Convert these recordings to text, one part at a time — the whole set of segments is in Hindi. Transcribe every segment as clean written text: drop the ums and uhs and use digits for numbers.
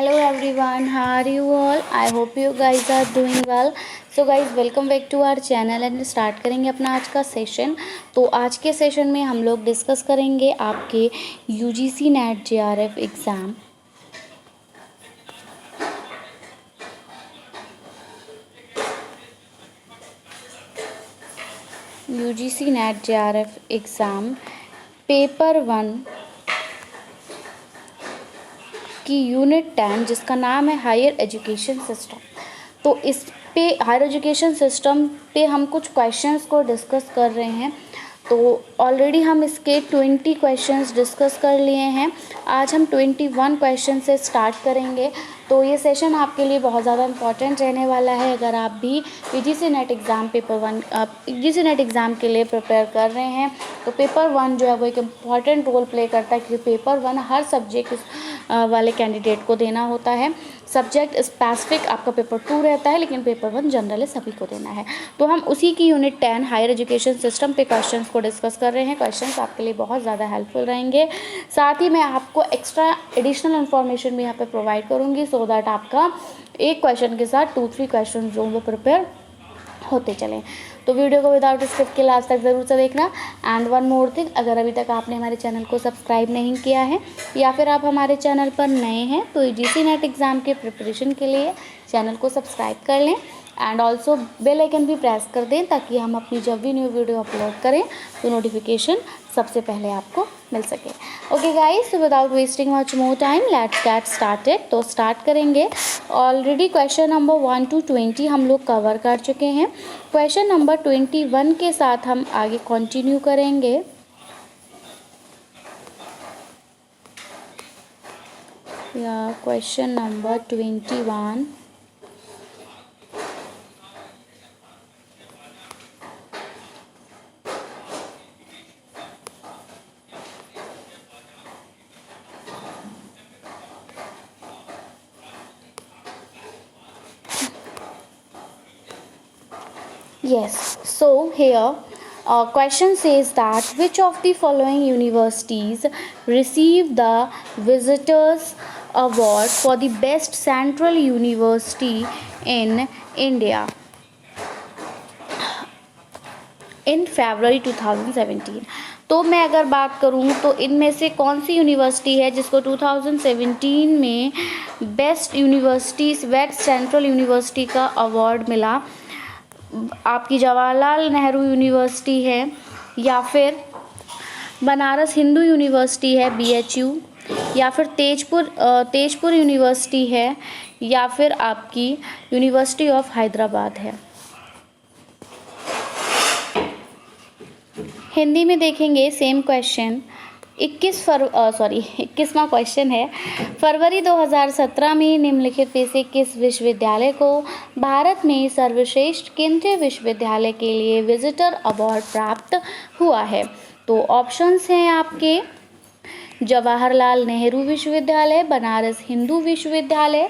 Hello everyone, how are you all? I hope you guys are doing well. So guys, welcome back to our channel and start करेंगे अपना आज का सेशन। तो आज के सेशन में हम लोग डिस्कस करेंगे आपके UGC NET JRF exam. UGC NET JRF exam paper 1 की यूनिट 10 जिसका नाम है हायर एजुकेशन सिस्टम। तो इस पे हायर एजुकेशन सिस्टम पे हम कुछ क्वेश्चंस को डिस्कस कर रहे हैं। तो ऑलरेडी हम इसके 20 क्वेश्चंस डिस्कस कर लिए हैं। आज हम 21 क्वेश्चन से स्टार्ट करेंगे। तो ये सेशन आपके लिए बहुत ज़्यादा इंपॉर्टेंट रहने वाला है। अगर आप भी UGC net exam paper 1 UGC net exam के लिए प्रिपेयर कर रहे हैं तो पेपर 1 जो है वो एक इम्पॉर्टेंट रोल प्ले करता है, क्योंकि पेपर 1 हर सब्जेक्ट वाले कैंडिडेट को देना होता है। सब्जेक्ट स्पेसिफिक आपका पेपर 2 रहता है, लेकिन पेपर 1 जनरल सभी को देना है। तो हम उसी की यूनिट 10 हायर एजुकेशन सिस्टम पे क्वेश्चंस को डिस्कस कर रहे हैं। क्वेश्चंस आपके लिए बहुत ज़्यादा हेल्पफुल रहेंगे। साथ ही मैं आपको एक्स्ट्रा एडिशनल इन्फॉर्मेशन भी यहाँ पे प्रोवाइड करूँगी, सो दैट आपका एक क्वेश्चन के साथ 2-3 क्वेश्चन जो वो प्रिपेयर होते चलें। तो वीडियो को विदाउट स्किप के लास्ट तक ज़रूर से देखना। एंड वन मोर थिंग, अगर अभी तक आपने हमारे चैनल को सब्सक्राइब नहीं किया है या फिर आप हमारे चैनल पर नए हैं तो यूजीसी नेट एग्ज़ाम के प्रिपरेशन के लिए चैनल को सब्सक्राइब कर लें एंड ऑल्सो बेल आइकन भी प्रेस कर दें, ताकि हम अपनी जब भी न्यू वीडियो अपलोड करें तो नोटिफिकेशन सबसे पहले आपको मिल सके। Okay guys, so without wasting much more time let's get started. तो स्टार्ट करेंगे। ऑलरेडी क्वेश्चन नंबर 1 to 20 हम लोग कवर कर चुके हैं। क्वेश्चन नंबर 21 के साथ हम आगे कंटिन्यू करेंगे। या question number 21। Yes, so here question says that which of the following universities received the Visitors Award for the best central university in India in February 2017। तो मैं अगर बात करूं तो इनमें से कौन सी यूनिवर्सिटी है जिसको 2017 में best university best central university का अवार्ड मिला। आपकी जवाहरलाल नेहरू यूनिवर्सिटी है, या फिर बनारस हिंदू यूनिवर्सिटी है BHU, या फिर तेजपुर यूनिवर्सिटी है, या फिर आपकी यूनिवर्सिटी ऑफ हैदराबाद है। हिंदी में देखेंगे सेम क्वेश्चन। 21वां क्वेश्चन है, फरवरी 2017 में निम्नलिखित में से किस विश्वविद्यालय को भारत में सर्वश्रेष्ठ केंद्रीय विश्वविद्यालय के लिए विजिटर अवार्ड प्राप्त हुआ है? तो ऑप्शंस हैं आपके जवाहरलाल नेहरू विश्वविद्यालय, बनारस हिंदू विश्वविद्यालय,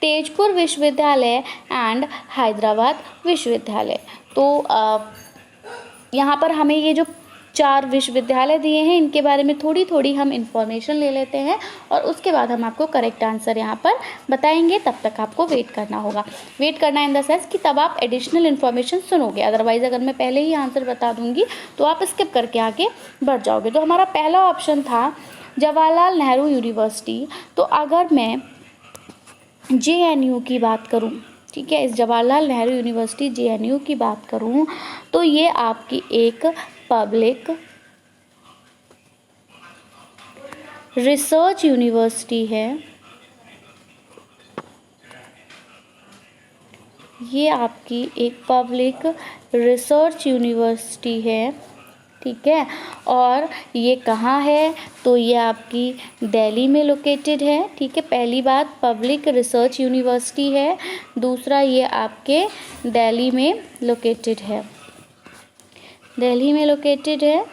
तेजपुर विश्वविद्यालय एंड हैदराबाद विश्वविद्यालय। तो यहाँ पर हमें ये जो 4 विश्वविद्यालय दिए हैं इनके बारे में थोड़ी थोड़ी हम इंफॉर्मेशन ले लेते हैं और उसके बाद हम आपको करेक्ट आंसर यहाँ पर बताएंगे। तब तक आपको वेट करना होगा। वेट करना इन द सेंस कि तब आप एडिशनल इन्फॉर्मेशन सुनोगे। अदरवाइज़ अगर मैं पहले ही आंसर बता दूंगी तो आप स्किप करके आगे बढ़ जाओगे। तो हमारा पहला ऑप्शन था जवाहरलाल नेहरू यूनिवर्सिटी। तो अगर मैं JNU की बात करूँ, ठीक है, इस जवाहरलाल नेहरू यूनिवर्सिटी JNU की बात करूँ तो ये आपकी एक पब्लिक रिसर्च यूनिवर्सिटी है। ये आपकी एक पब्लिक रिसर्च यूनिवर्सिटी है, ठीक है। और ये कहाँ है? तो ये आपकी दिल्ली में लोकेटेड है, ठीक है। पहली बात पब्लिक रिसर्च यूनिवर्सिटी है, दूसरा ये आपके दिल्ली में लोकेटेड है, दिल्ली में लोकेटेड है,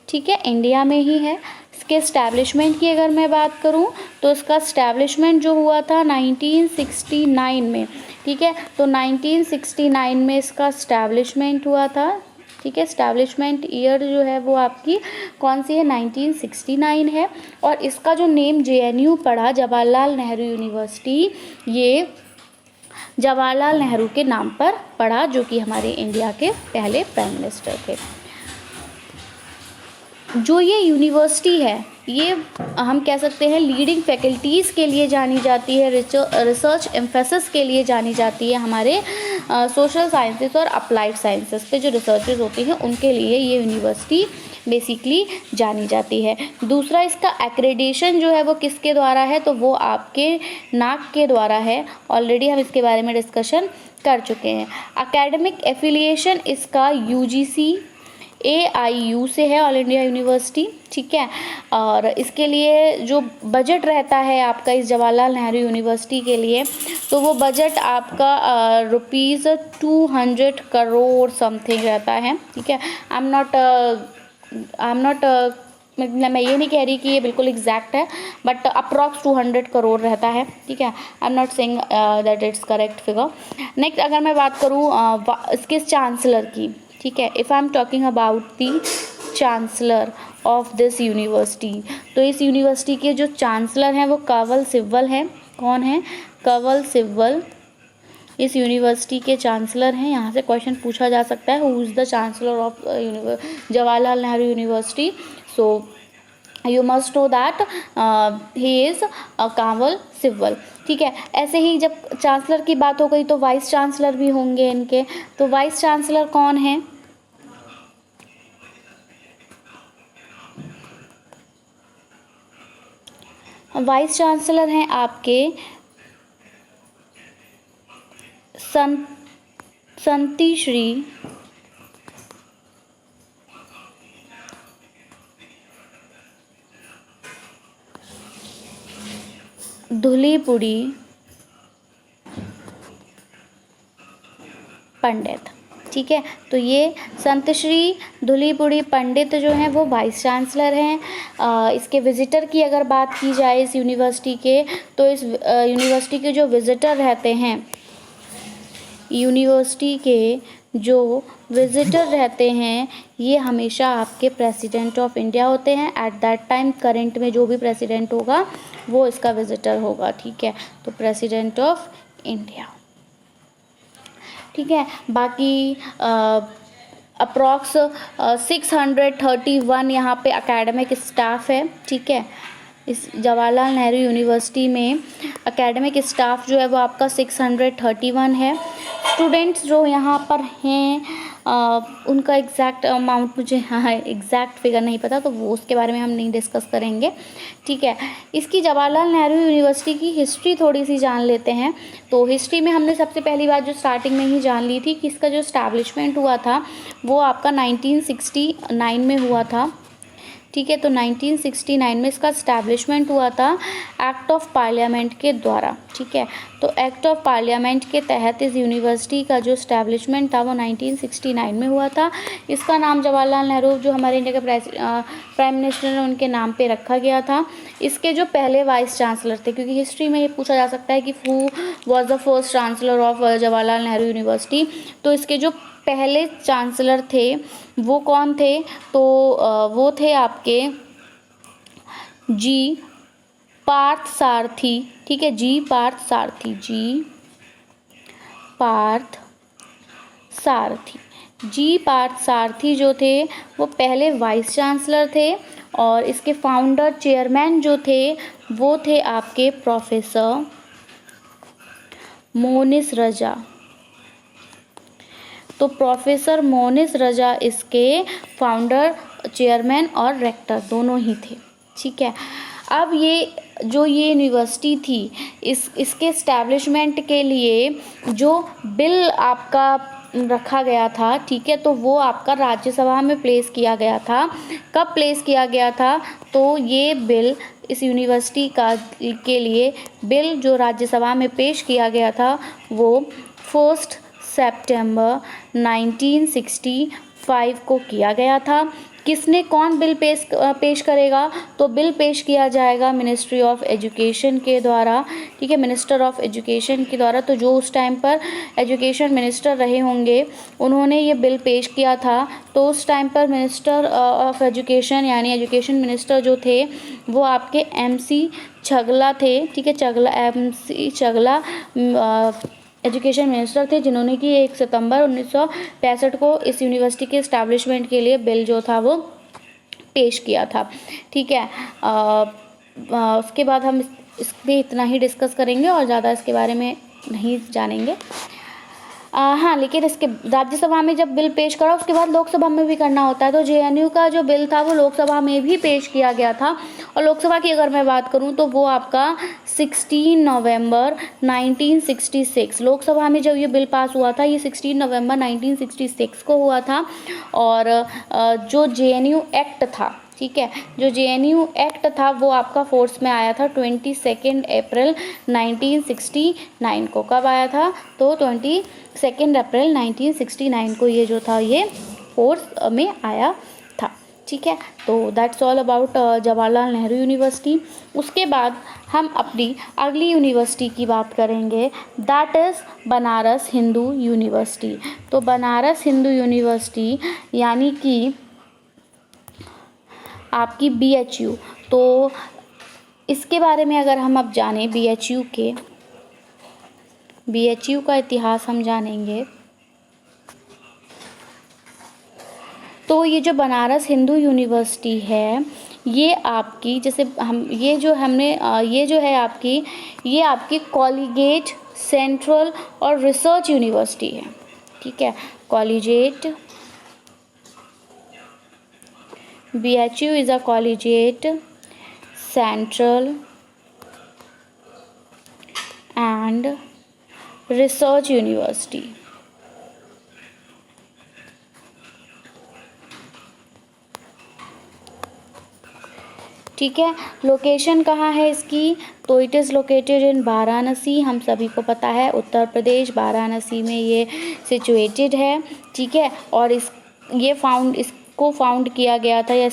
ठीक है, इंडिया में ही है। इसके इस्टेब्लिशमेंट की अगर मैं बात करूं तो इसका इस्टेब्लिशमेंट जो हुआ था 1969 में, ठीक है। तो 1969 में इसका इस्टेब्लिशमेंट हुआ था, ठीक है। एस्टैब्लिशमेंट ईयर जो है वो आपकी कौन सी है, 1969 है। और इसका जो नेम JNU पड़ा, जवाहरलाल नेहरू यूनिवर्सिटी, ये जवाहरलाल नेहरू के नाम पर पड़ा, जो कि हमारे इंडिया के पहले प्राइम मिनिस्टर थे। जो ये यूनिवर्सिटी है ये हम कह सकते हैं लीडिंग फैकल्टीज़ के लिए जानी जाती है, रिसर्च एम्फेसिस के लिए जानी जाती है। हमारे सोशल साइंसेस और अप्लाइड साइंसेस पे जो रिसर्चेस होती हैं उनके लिए ये यूनिवर्सिटी बेसिकली जानी जाती है। दूसरा, इसका एक्रेडिटेशन जो है वो किसके द्वारा है, तो वो आपके नाक के द्वारा है। ऑलरेडी हम इसके बारे में डिस्कशन कर चुके हैं। एकेडमिक एफिलिएशन इसका UGC AIU से है, ऑल इंडिया यूनिवर्सिटी, ठीक है। और इसके लिए जो बजट रहता है आपका इस जवाहरलाल नेहरू यूनिवर्सिटी के लिए, तो वो बजट आपका ₹200 करोड़ समथिंग रहता है, ठीक है। आई एम नॉट मैं ये नहीं कह रही कि ये बिल्कुल एग्जैक्ट है, बट अप्रॉक्स 200 करोड़ रहता है, ठीक है। I am not saying that it's correct figure. Next अगर मैं बात करूँ इसके चांसलर की, ठीक है, if I am talking about the chancellor of this university, तो इस यूनिवर्सिटी के जो चांसलर हैं वो कंवल सिब्बल हैं। कौन है? कंवल सिब्बल इस यूनिवर्सिटी के चांसलर हैं। यहाँ से क्वेश्चन पूछा जा सकता है, who is the chancellor of Jawaharlal Nehru university, so you must know that he is Kanwal Sibal, ठीक है। ऐसे ही जब चांसलर की बात हो गई तो वाइस चांसलर भी होंगे इनके, तो वाइस चांसलर कौन है? वाइस चांसलर हैं आपके संती श्री धुलीपुड़ी पंडित, ठीक है। तो ये संत श्री धुलीपुड़ी पंडित जो हैं वो वाइस चांसलर हैं। इसके विजिटर की अगर बात की जाए इस यूनिवर्सिटी के, तो इस यूनिवर्सिटी के जो विजिटर रहते हैं, यूनिवर्सिटी के जो विजिटर रहते हैं ये हमेशा आपके प्रेसिडेंट ऑफ इंडिया होते हैं। एट दैट टाइम करंट में जो भी प्रेसिडेंट होगा वो इसका विजिटर होगा, ठीक है। तो प्रेसिडेंट ऑफ इंडिया, ठीक है। बाकी अप्रॉक्स 631 यहाँ पे एकेडमिक स्टाफ है, ठीक है। इस जवाहरलाल नेहरू यूनिवर्सिटी में एकेडमिक स्टाफ जो है वो आपका 631 है। स्टूडेंट्स जो यहाँ पर हैं उनका एग्जैक्ट अमाउंट मुझे एग्जैक्ट फिगर नहीं पता, तो वो उसके बारे में हम नहीं डिस्कस करेंगे, ठीक है। इसकी जवाहरलाल नेहरू यूनिवर्सिटी की हिस्ट्री थोड़ी सी जान लेते हैं। तो हिस्ट्री में हमने सबसे पहली बात जो स्टार्टिंग में ही जान ली थी कि इसका जो इस्टेब्लिशमेंट हुआ था वो आपका 1969 में हुआ था, ठीक है। तो 1969 में इसका इस्टेब्लिशमेंट हुआ था एक्ट ऑफ पार्लियामेंट के द्वारा, ठीक है। तो एक्ट ऑफ पार्लियामेंट के तहत इस यूनिवर्सिटी का जो इस्टेब्लिशमेंट था वो 1969 में हुआ था। इसका नाम जवाहरलाल नेहरू जो हमारे इंडिया के प्राइम मिनिस्टर हैं उनके नाम पे रखा गया था। इसके जो पहले वाइस चांसलर थे, क्योंकि हिस्ट्री में ये पूछा जा सकता है कि who was the first chancellor of Jawaharlal Nehru university, तो इसके जो पहले चांसलर थे वो कौन थे, तो वो थे आपके जी पार्थ सारथी, ठीक है। जी पार्थ सारथी जी पार्थ सारथी जो थे वो पहले वाइस चांसलर थे। और इसके फाउंडर चेयरमैन जो थे वो थे आपके प्रोफेसर मोनिस रजा। तो प्रोफेसर मोनिस रजा इसके फाउंडर, चेयरमैन और रेक्टर दोनों ही थे, ठीक है। अब ये यूनिवर्सिटी थी इसके इस्टेब्लिशमेंट के लिए जो बिल आपका रखा गया था, ठीक है, तो वो आपका राज्यसभा में प्लेस किया गया था। कब प्लेस किया गया था, तो ये बिल इस यूनिवर्सिटी के लिए बिल जो राज्यसभा में पेश किया गया था वो 1 सितंबर 1965 को किया गया था। किसने कौन बिल पेश करेगा, तो बिल पेश किया जाएगा मिनिस्ट्री ऑफ एजुकेशन के द्वारा, ठीक है, मिनिस्टर ऑफ एजुकेशन के द्वारा। तो जो उस टाइम पर एजुकेशन मिनिस्टर रहे होंगे उन्होंने ये बिल पेश किया था। तो उस टाइम पर मिनिस्टर ऑफ एजुकेशन यानी एजुकेशन मिनिस्टर जो थे वो आपके MC छगला थे, ठीक है, MC छगला एजुकेशन मिनिस्टर थे, जिन्होंने कि 1 सितंबर 1965 को इस यूनिवर्सिटी के इस्टेब्लिशमेंट के लिए बिल जो था वो पेश किया था, ठीक है। उसके बाद हम इस पे इतना ही डिस्कस करेंगे और ज़्यादा इसके बारे में नहीं जानेंगे। हाँ, लेकिन इसके राज्यसभा में जब बिल पेश करा उसके बाद लोकसभा में भी करना होता है। तो JNU का जो बिल था वो लोकसभा में भी पेश किया गया था। और लोकसभा की अगर मैं बात करूँ तो वो आपका 16 नवंबर 1966, लोकसभा में जब ये बिल पास हुआ था ये 16 नवंबर 1966 को हुआ था। और जो JNU एक्ट था, ठीक है, जो JNU एक्ट था वो आपका फोर्स में आया था 22 अप्रैल 1969 को। कब आया था, तो 22 अप्रैल 1969 को ये जो था ये फोर्स में आया था, ठीक है। तो that's all about Jawaharlal Nehru university. उसके बाद हम अपनी अगली यूनिवर्सिटी की बात करेंगे, that is Banaras Hindu university. तो बनारस हिंदू यूनिवर्सिटी यानी कि आपकी BHU। तो इसके बारे में अगर हम अब जानें BHU का इतिहास हम जानेंगे तो ये जो बनारस हिंदू यूनिवर्सिटी है ये आपकी जैसे हम ये जो है आपकी ये आपकी कॉलेजिएट सेंट्रल और रिसर्च यूनिवर्सिटी है, ठीक है। Collegiate BHU is a collegiate, central and research university. ठीक है, लोकेशन कहाँ है इसकी, तो it is located in Varanasi. हम सभी को पता है उत्तर प्रदेश, वाराणसी में ये सिचुएटेड है, ठीक है। और इसको फाउंड किया गया था या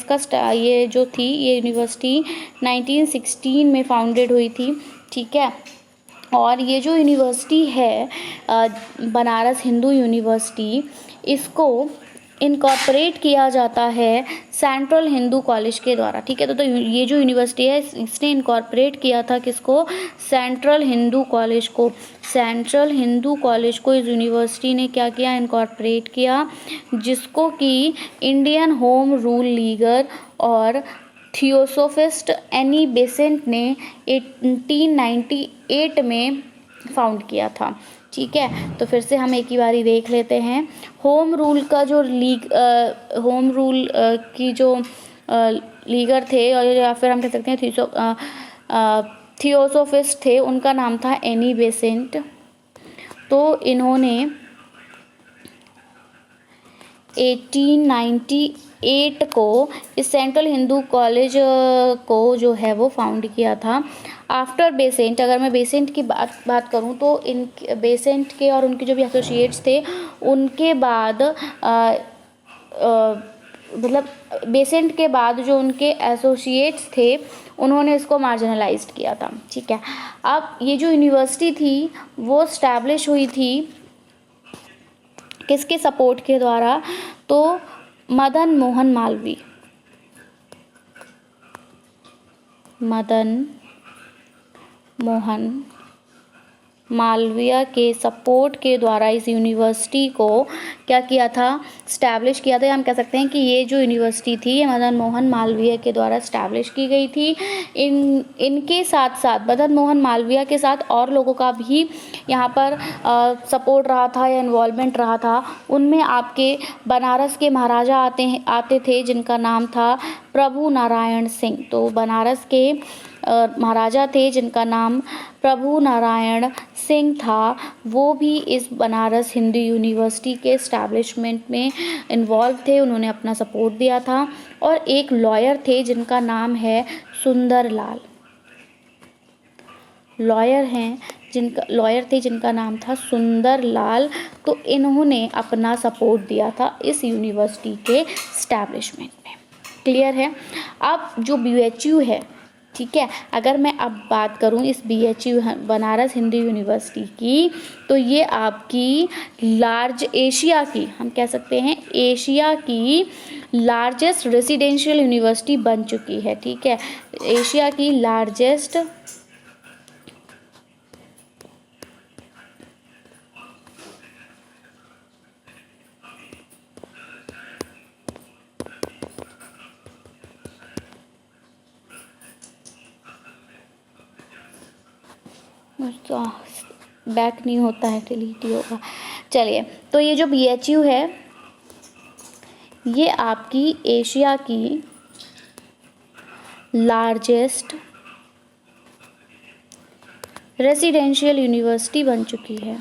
ये जो थी ये यूनिवर्सिटी 1916 में फाउंडेड हुई थी, ठीक है। और ये जो यूनिवर्सिटी है बनारस हिंदू यूनिवर्सिटी, इसको इनकॉर्पोरेट किया जाता है सेंट्रल हिंदू कॉलेज के द्वारा, ठीक है। तो ये जो यूनिवर्सिटी है इसने इनकॉर्पोरेट किया था किसको, सेंट्रल हिंदू कॉलेज को। सेंट्रल हिंदू कॉलेज को इस यूनिवर्सिटी ने क्या किया, इनकॉर्पोरेट किया, जिसको कि इंडियन होम रूल लीगर और थियोसोफिस्ट एनी बेसेंट ने 1898 में फाउंड किया था, ठीक है। तो फिर से हम एक ही बारी देख लेते हैं। होम रूल का जो होम रूल की जो लीगर थे या फिर हम कह सकते हैं थियोसोफिस्ट थे, उनका नाम था एनी बेसेंट। तो इन्होंने 1898 को इस सेंट्रल हिंदू कॉलेज को जो है वो फाउंड किया था। आफ्टर बेसेंट, अगर मैं बेसेंट की बात करूं तो इन बेसेंट के और उनके जो भी एसोसिएट्स थे उनके बाद मतलब बेसेंट के बाद जो उनके एसोसिएट्स थे उन्होंने इसको मार्जिनलाइज्ड किया था, ठीक है। अब ये जो यूनिवर्सिटी थी वो स्टैब्लिश हुई थी किसके सपोर्ट के द्वारा, तो मदन मोहन मालवीय के सपोर्ट के द्वारा इस यूनिवर्सिटी को क्या किया था, स्टैब्लिश किया था। हम कह सकते हैं कि ये जो यूनिवर्सिटी थी ये मदन मोहन मालवीय के द्वारा स्टैब्लिश की गई थी। इनके साथ साथ मदन मोहन मालवीय के साथ और लोगों का भी यहाँ पर सपोर्ट रहा था या इन्वॉल्वमेंट रहा था। उनमें आपके बनारस के महाराजा आते थे जिनका नाम था प्रभु नारायण सिंह। तो बनारस के महाराजा थे जिनका नाम प्रभु नारायण सिंह था, वो भी इस बनारस हिंदू यूनिवर्सिटी के इस्टेब्लिशमेंट में इन्वॉल्व थे, उन्होंने अपना सपोर्ट दिया था। और एक लॉयर थे जिनका नाम है सुंदरलाल, लॉयर थे जिनका नाम था सुंदरलाल। तो इन्होंने अपना सपोर्ट दिया था इस यूनिवर्सिटी के इस्टेब्लिशमेंट में। क्लियर है। अब जो BHU है, ठीक है, अगर मैं अब बात करूं इस BHU बनारस हिंदू यूनिवर्सिटी की, तो ये आपकी लार्ज एशिया की, हम कह सकते हैं एशिया की लार्जेस्ट रेसिडेंशियल यूनिवर्सिटी बन चुकी है। ठीक है, एशिया की लार्जेस्ट बैक नहीं होता है, डिलीट ही होगा। चलिए, तो ये जो BHU है ये आपकी एशिया की लार्जेस्ट रेसिडेंशियल यूनिवर्सिटी बन चुकी है।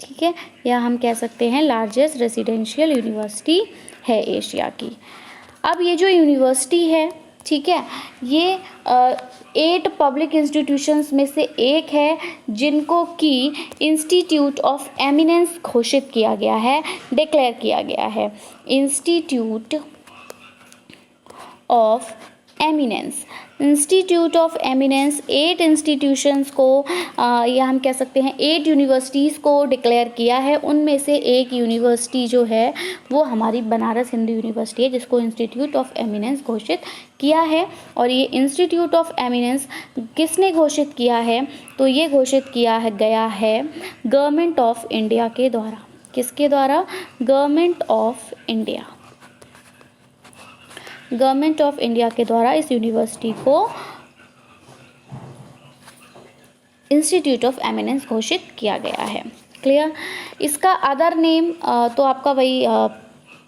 ठीक है, या हम कह सकते हैं लार्जेस्ट रेसिडेंशियल यूनिवर्सिटी है एशिया की। अब ये जो यूनिवर्सिटी है, ठीक है, ये 8 पब्लिक इंस्टीट्यूशंस में से एक है जिनको कि इंस्टीट्यूट ऑफ एमिनेंस घोषित किया गया है, डिक्लेयर किया गया है। Institute of eminence, institute of eminence 8 institutions को या हम कह सकते हैं 8 यूनिवर्सिटीज़ को डिक्लेयर किया है। उनमें से एक यूनिवर्सिटी जो है वो हमारी बनारस हिंदू यूनिवर्सिटी है, जिसको इंस्टीट्यूट ऑफ एमिनेंस घोषित किया है। और ये इंस्टीट्यूट ऑफ एमिनेंस किसने घोषित किया है? तो ये घोषित किया गया है गवर्नमेंट ऑफ इंडिया के द्वारा। किसके द्वारा? Government of India. Government of India के द्वारा इस यूनिवर्सिटी को इंस्टीट्यूट ऑफ एमिनेंस घोषित किया गया है। क्लियर? इसका अदर नेम तो आपका वही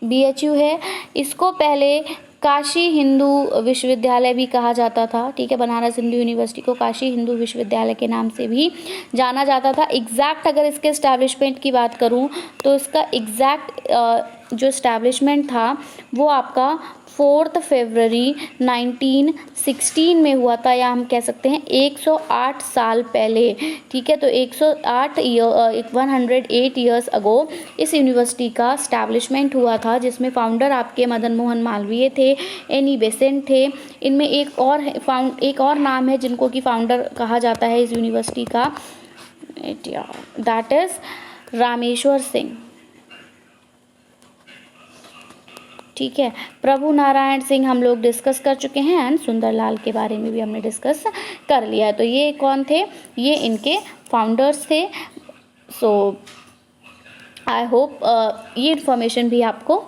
BHU है। इसको पहले काशी हिंदू विश्वविद्यालय भी कहा जाता था। ठीक है, बनारस हिंदू यूनिवर्सिटी को काशी हिंदू विश्वविद्यालय के नाम से भी जाना जाता था। एग्जैक्ट अगर इसके एस्टैब्लिशमेंट की बात करूं तो इसका एग्जैक्ट जो एस्टैब्लिशमेंट था वो आपका 4 फरवरी 1916 में हुआ था, या हम कह सकते हैं 108 साल पहले। ठीक है, तो 108 ईयर्स अगो इस यूनिवर्सिटी का एस्टैब्लिशमेंट हुआ था, जिसमें फाउंडर आपके मदन मोहन मालवीय थे, एनी बेसेंट थे। इनमें एक और नाम है जिनको कि फाउंडर कहा जाता है इस यूनिवर्सिटी का, दैट इज रामेश्वर सिंह। ठीक है, प्रभु नारायण सिंह हम लोग डिस्कस कर चुके हैं, एंड सुंदरलाल के बारे में भी हमने डिस्कस कर लिया है। तो ये कौन थे? ये इनके फाउंडर्स थे। सो आई होप ये इन्फॉर्मेशन भी आपको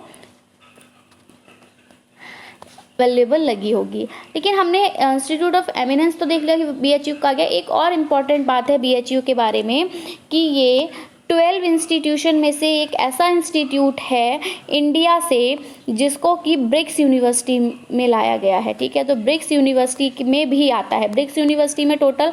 वैल्यूएबल लगी होगी। लेकिन हमने इंस्टीट्यूट ऑफ एमिनेंस तो देख लिया कि BHU का गया। एक और इम्पॉर्टेंट बात है BHU के बारे में कि ये 12 इंस्टीट्यूशन में से एक ऐसा इंस्टीट्यूट है इंडिया से जिसको कि ब्रिक्स यूनिवर्सिटी में लाया गया है। ठीक है, तो ब्रिक्स यूनिवर्सिटी में भी आता है। ब्रिक्स यूनिवर्सिटी में टोटल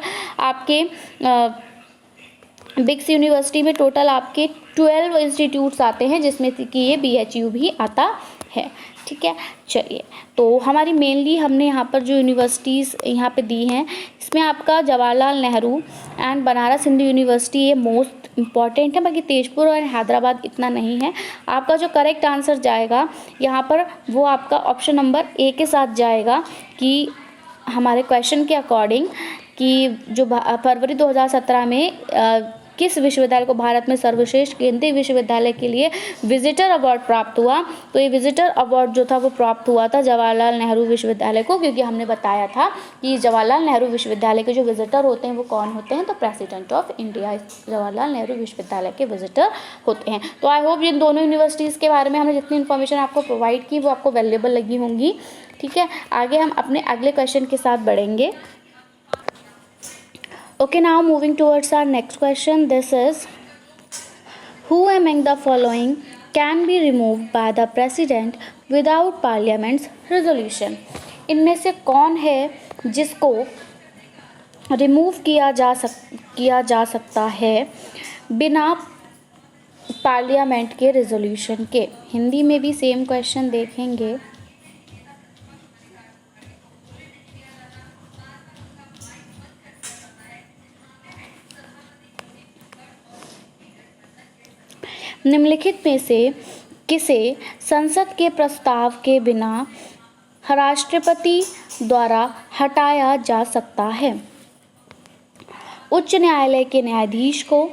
आपके 12 इंस्टीट्यूट्स आते हैं, जिसमें कि ये BHU भी आता है। ठीक है, चलिए, तो हमारी मेनली हमने यहाँ पर जो यूनिवर्सिटीज़ यहाँ पे दी हैं, इसमें आपका जवाहरलाल नेहरू एंड बनारस हिंदू यूनिवर्सिटी ये मोस्ट इम्पॉर्टेंट है। बाकी तेजपुर और हैदराबाद इतना नहीं है। आपका जो करेक्ट आंसर जाएगा यहाँ पर वो आपका ऑप्शन नंबर A के साथ जाएगा, कि हमारे क्वेश्चन के अकॉर्डिंग कि जो फरवरी 2017 में किस विश्वविद्यालय को भारत में सर्वश्रेष्ठ केंद्रीय विश्वविद्यालय के लिए विजिटर अवार्ड प्राप्त हुआ, तो ये विजिटर अवार्ड जो था वो प्राप्त हुआ था जवाहरलाल नेहरू विश्वविद्यालय को, क्योंकि हमने बताया था कि जवाहरलाल नेहरू विश्वविद्यालय के जो विजिटर होते हैं वो कौन होते हैं? तो president of India Jawaharlal Nehru विश्वविद्यालय के विजिटर होते हैं। तो आई होप इन दोनों यूनिवर्सिटीज़ के बारे में हमने जितनी इन्फॉर्मेशन आपको प्रोवाइड की वो आपको वैल्यूएबल लगी होंगी। ठीक है, आगे हम अपने अगले क्वेश्चन के साथ बढ़ेंगे। Okay, now moving towards our next question. This is, who among the following can be removed by the president without parliament's resolution? इनमें से कौन है जिसको रिमूव किया जा सकता है बिना पार्लियामेंट के रेजोल्यूशन के? हिंदी में भी सेम क्वेश्चन देखेंगे। निम्नलिखित में से किसे संसद के प्रस्ताव के बिना राष्ट्रपति द्वारा हटाया जा सकता है? उच्च न्यायालय के न्यायाधीश को,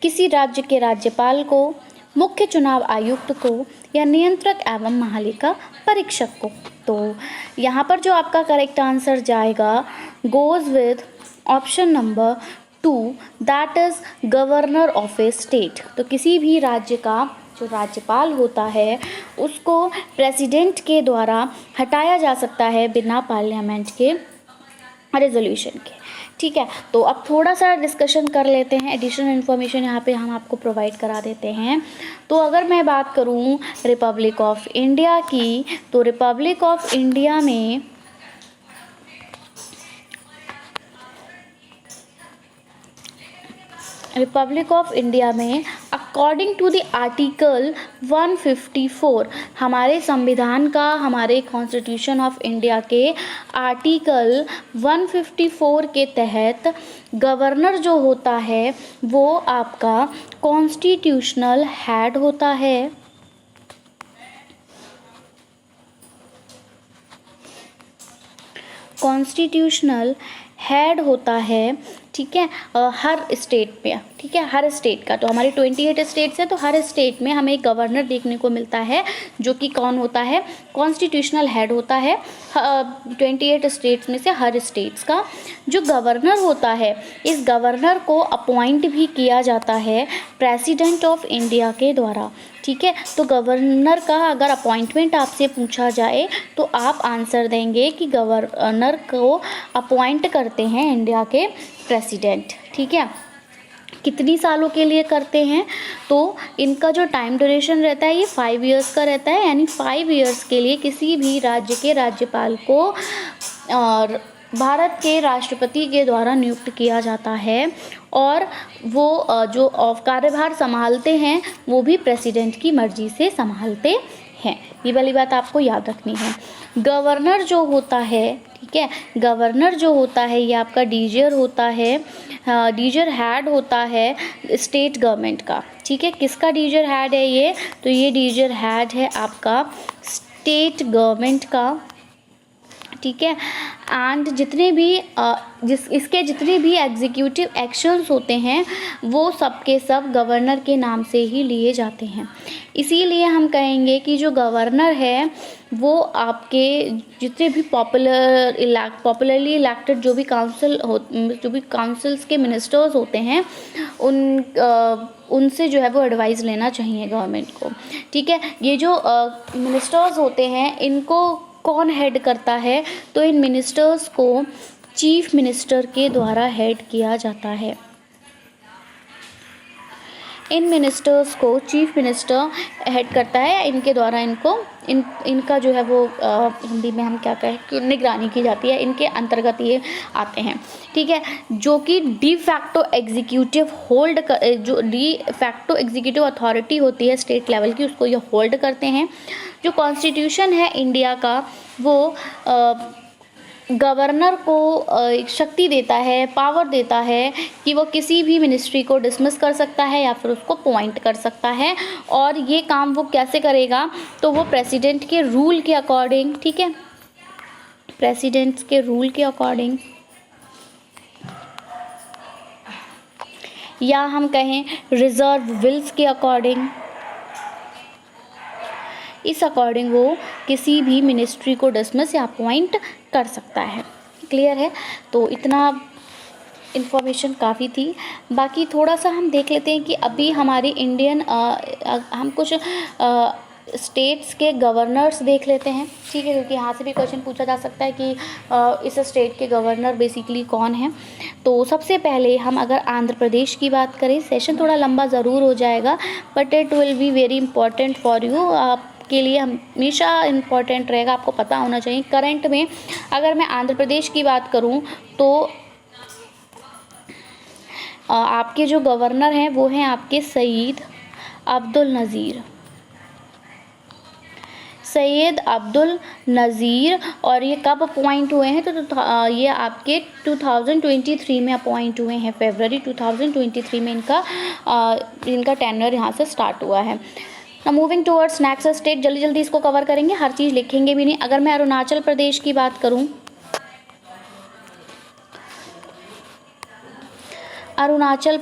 किसी राज्य के राज्यपाल को, मुख्य चुनाव आयुक्त को या नियंत्रक एवं महालेखा परीक्षक को। तो यहाँ पर जो आपका करेक्ट आंसर जाएगा goes with option number 2, that is governor of A state. तो किसी भी राज्य का जो राज्यपाल होता है उसको प्रेसिडेंट के द्वारा हटाया जा सकता है बिना पार्लियामेंट के रेजोल्यूशन के। ठीक है, तो अब थोड़ा सा डिस्कशन कर लेते हैं, एडिशनल इन्फॉर्मेशन यहाँ पे हम आपको प्रोवाइड करा देते हैं। तो अगर मैं बात करूँ रिपब्लिक ऑफ इंडिया की, तो रिपब्लिक ऑफ इंडिया में अकॉर्डिंग टू द आर्टिकल 154, हमारे संविधान का, हमारे कॉन्स्टिट्यूशन ऑफ इंडिया के आर्टिकल 154 के तहत गवर्नर जो होता है वो आपका कॉन्स्टिट्यूशनल हेड होता है। कॉन्स्टिट्यूशनल हेड होता है, ठीक है, हर स्टेट में। ठीक है, हर स्टेट का, तो हमारे 28 स्टेट्स हैं, तो हर स्टेट में हमें एक गवर्नर देखने को मिलता है जो कि कौन होता है, कॉन्स्टिट्यूशनल हेड होता है 28 स्टेट्स में से हर स्टेट्स का। जो गवर्नर होता है, इस गवर्नर को अपॉइंट भी किया जाता है प्रेसिडेंट ऑफ इंडिया के द्वारा। ठीक है, तो गवर्नर का अगर अपॉइंटमेंट आपसे पूछा जाए तो आप आंसर देंगे कि गवर्नर को अपॉइंट करते हैं इंडिया के प्रेसिडेंट। ठीक है, कितनी सालों के लिए करते हैं, तो इनका जो टाइम ड्यूरेशन रहता है ये 5 इयर्स का रहता है, यानी 5 इयर्स के लिए किसी भी राज्य के राज्यपाल को और भारत के राष्ट्रपति के द्वारा नियुक्त किया जाता है, और वो जो कार्यभार संभालते हैं वो भी प्रेसिडेंट की मर्जी से संभालते हैं। ये वाली बात आपको याद रखनी है। गवर्नर जो होता है, ठीक है, गवर्नर जो होता है ये आपका डीजीआर होता है, डीजीआर हेड होता है स्टेट गवर्नमेंट का। ठीक है, किसका डीजीआर हेड है ये, तो ये डीजीआर हेड है आपका स्टेट गवर्नमेंट का। ठीक है, एंड जितने भी इसके जितने भी एग्जीक्यूटिव एक्शंस होते हैं वो सब के सब गवर्नर के नाम से ही लिए जाते हैं। इसीलिए हम कहेंगे कि जो गवर्नर है वो आपके जितने भी पॉपुलरली इलेक्टेड जो भी काउंसिल्स के मिनिस्टर्स होते हैं उनसे जो है वो एडवाइस लेना चाहिए गवर्नमेंट को। ठीक है, ये जो मिनिस्टर्स होते हैं इनको कौन हेड करता है, तो इन मिनिस्टर्स को चीफ मिनिस्टर के द्वारा हेड किया जाता है। इन मिनिस्टर्स को चीफ मिनिस्टर हेड करता है, इनके द्वारा इनका जो है वो हिंदी में हम क्या कहें कि निगरानी की जाती है, इनके अंतर्गत ये आते हैं। ठीक है, जो कि डी फैक्टो एग्जीक्यूटिव अथॉरिटी होती है स्टेट लेवल की, उसको ये होल्ड करते हैं। जो कॉन्स्टिट्यूशन है इंडिया का वो गवर्नर को शक्ति देता है, पावर देता है कि वो किसी भी मिनिस्ट्री को डिसमिस कर सकता है या फिर उसको अपॉइंट कर सकता है। और ये काम वो कैसे करेगा, तो वो प्रेसिडेंट के रूल के अकॉर्डिंग, ठीक है, प्रेसिडेंट के रूल के अकॉर्डिंग, या हम कहें रिजर्व विल्स के अकॉर्डिंग, इस अकॉर्डिंग वो किसी भी मिनिस्ट्री को डिसमिस या अपॉइंट कर सकता है। क्लियर है, तो इतना इन्फॉर्मेशन काफ़ी थी। बाकी थोड़ा सा हम देख लेते हैं कि अभी हमारी इंडियन हम कुछ स्टेट्स के गवर्नर्स देख लेते हैं। ठीक है, क्योंकि यहाँ से भी क्वेश्चन पूछा जा सकता है कि इस स्टेट के गवर्नर बेसिकली कौन है। तो सबसे पहले हम अगर आंध्र प्रदेश की बात करें, सेशन थोड़ा लंबा ज़रूर हो जाएगा but it will be very important for you, आपके लिए हमेशा इम्पॉर्टेंट रहेगा, आपको पता होना चाहिए। करंट में अगर मैं आंध्र प्रदेश की बात करूँ तो आपके जो गवर्नर हैं वो हैं आपके सईद अब्दुल नज़ीर, और ये कब अपॉइंट हुए हैं, तो ये आपके 2023 में अपॉइंट हुए हैं। फरवरी 2023 में इनका टेन्योर यहाँ से स्टार्ट हुआ है। ना मूविंग टूवर्ड्स नेक्स्ट स्टेट, जल्दी जल्दी इसको कवर करेंगे, हर चीज़ लिखेंगे भी नहीं। अगर मैं अरुणाचल प्रदेश की बात करूं, अरुणाचल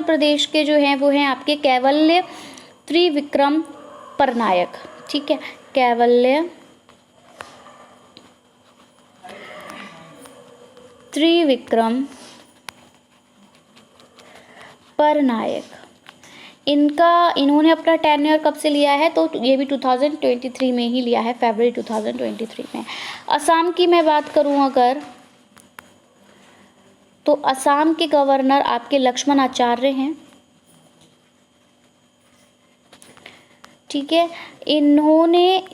प्रदेश के जो हैं वो हैं आपके कैवल्य त्रिविक्रम परनायक, ठीक है, कैवल्य त्रिविक्रम परनायक। इन्होंने अपना टेन्योर कब से लिया है, तो ये भी 2023 में ही लिया है, फरवरी 2023 में। असम की मैं बात करूं अगर, तो असम के गवर्नर आपके लक्ष्मण आचार्य हैं, ठीक है।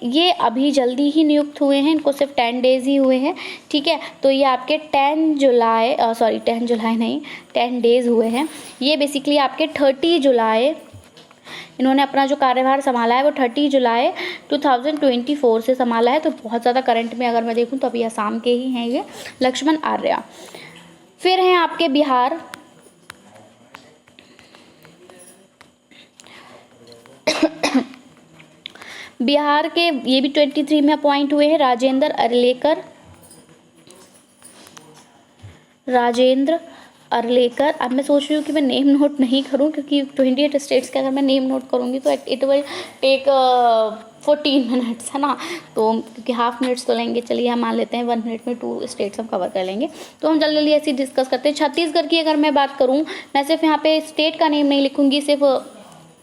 ये अभी जल्दी ही नियुक्त हुए हैं, इनको सिर्फ 10 डेज ही हुए हैं, ठीक है। तो ये आपके 10 डेज हुए हैं। ये बेसिकली आपके 30 जुलाई, इन्होंने अपना जो कार्यभार संभाला है वो 30 जुलाई 2024 से संभाला है। तो बहुत ज़्यादा करंट में अगर मैं देखूं तो अभी असम के ही हैं ये लक्ष्मण आर्या। फिर हैं आपके बिहार, बिहार के ये भी 23 में अपॉइंट हुए हैं राजेंद्र अरलेकर। अब मैं सोच रही हूँ कि मैं नेम नोट नहीं करूँ, क्योंकि 28 स्टेट्स के अगर मैं नेम नोट करूँगी तो इट विल टेक 14 मिनट्स, है ना। तो क्योंकि हाफ मिनट्स तो लेंगे, चलिए हम मान लेते हैं 1 मिनट में 2 स्टेट्स हम कवर कर लेंगे। तो हम जल्दी जल्दी ऐसे डिस्कस करते हैं। छत्तीसगढ़ की अगर मैं बात करूँ, मैं सिर्फ यहाँ पे स्टेट का नेम नहीं लिखूँगी, सिर्फ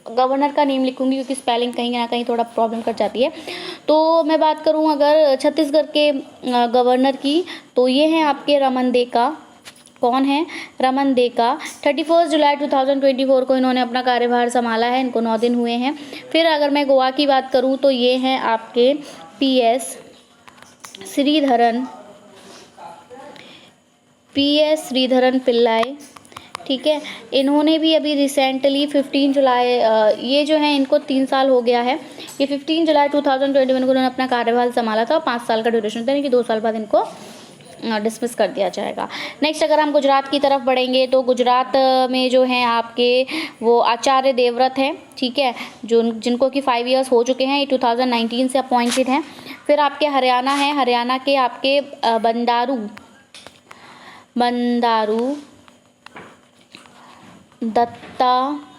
गवर्नर का नेम लिखूंगी, क्योंकि स्पेलिंग कहीं ना कहीं थोड़ा प्रॉब्लम कर जाती है। तो मैं बात करूं अगर छत्तीसगढ़ के गवर्नर की, तो ये हैं आपके रमन देका। कौन है? रमन देका। 31 जुलाई 2024 को इन्होंने अपना कार्यभार संभाला है, इनको 9 दिन हुए हैं। फिर अगर मैं गोवा की बात करूं तो ये हैं आपके PS श्रीधरन पिल्लाई, ठीक है। इन्होंने भी अभी रिसेंटली 15 जुलाई, ये जो है इनको 3 साल हो गया है। ये 15 जुलाई 2021 को इन्होंने अपना कार्यभार संभाला था। 5 साल का ड्यूरेशन था, यानी कि 2 साल बाद इनको डिसमिस कर दिया जाएगा। नेक्स्ट अगर हम गुजरात की तरफ बढ़ेंगे, तो गुजरात में जो हैं आपके वो आचार्य देवव्रत हैं, ठीक है, जिनको कि 5 इयर्स हो चुके हैं। ये 2019 से अपॉइंटेड हैं। फिर आपके हरियाणा है, हरियाणा के आपके बंडारू दत्तात्रेय,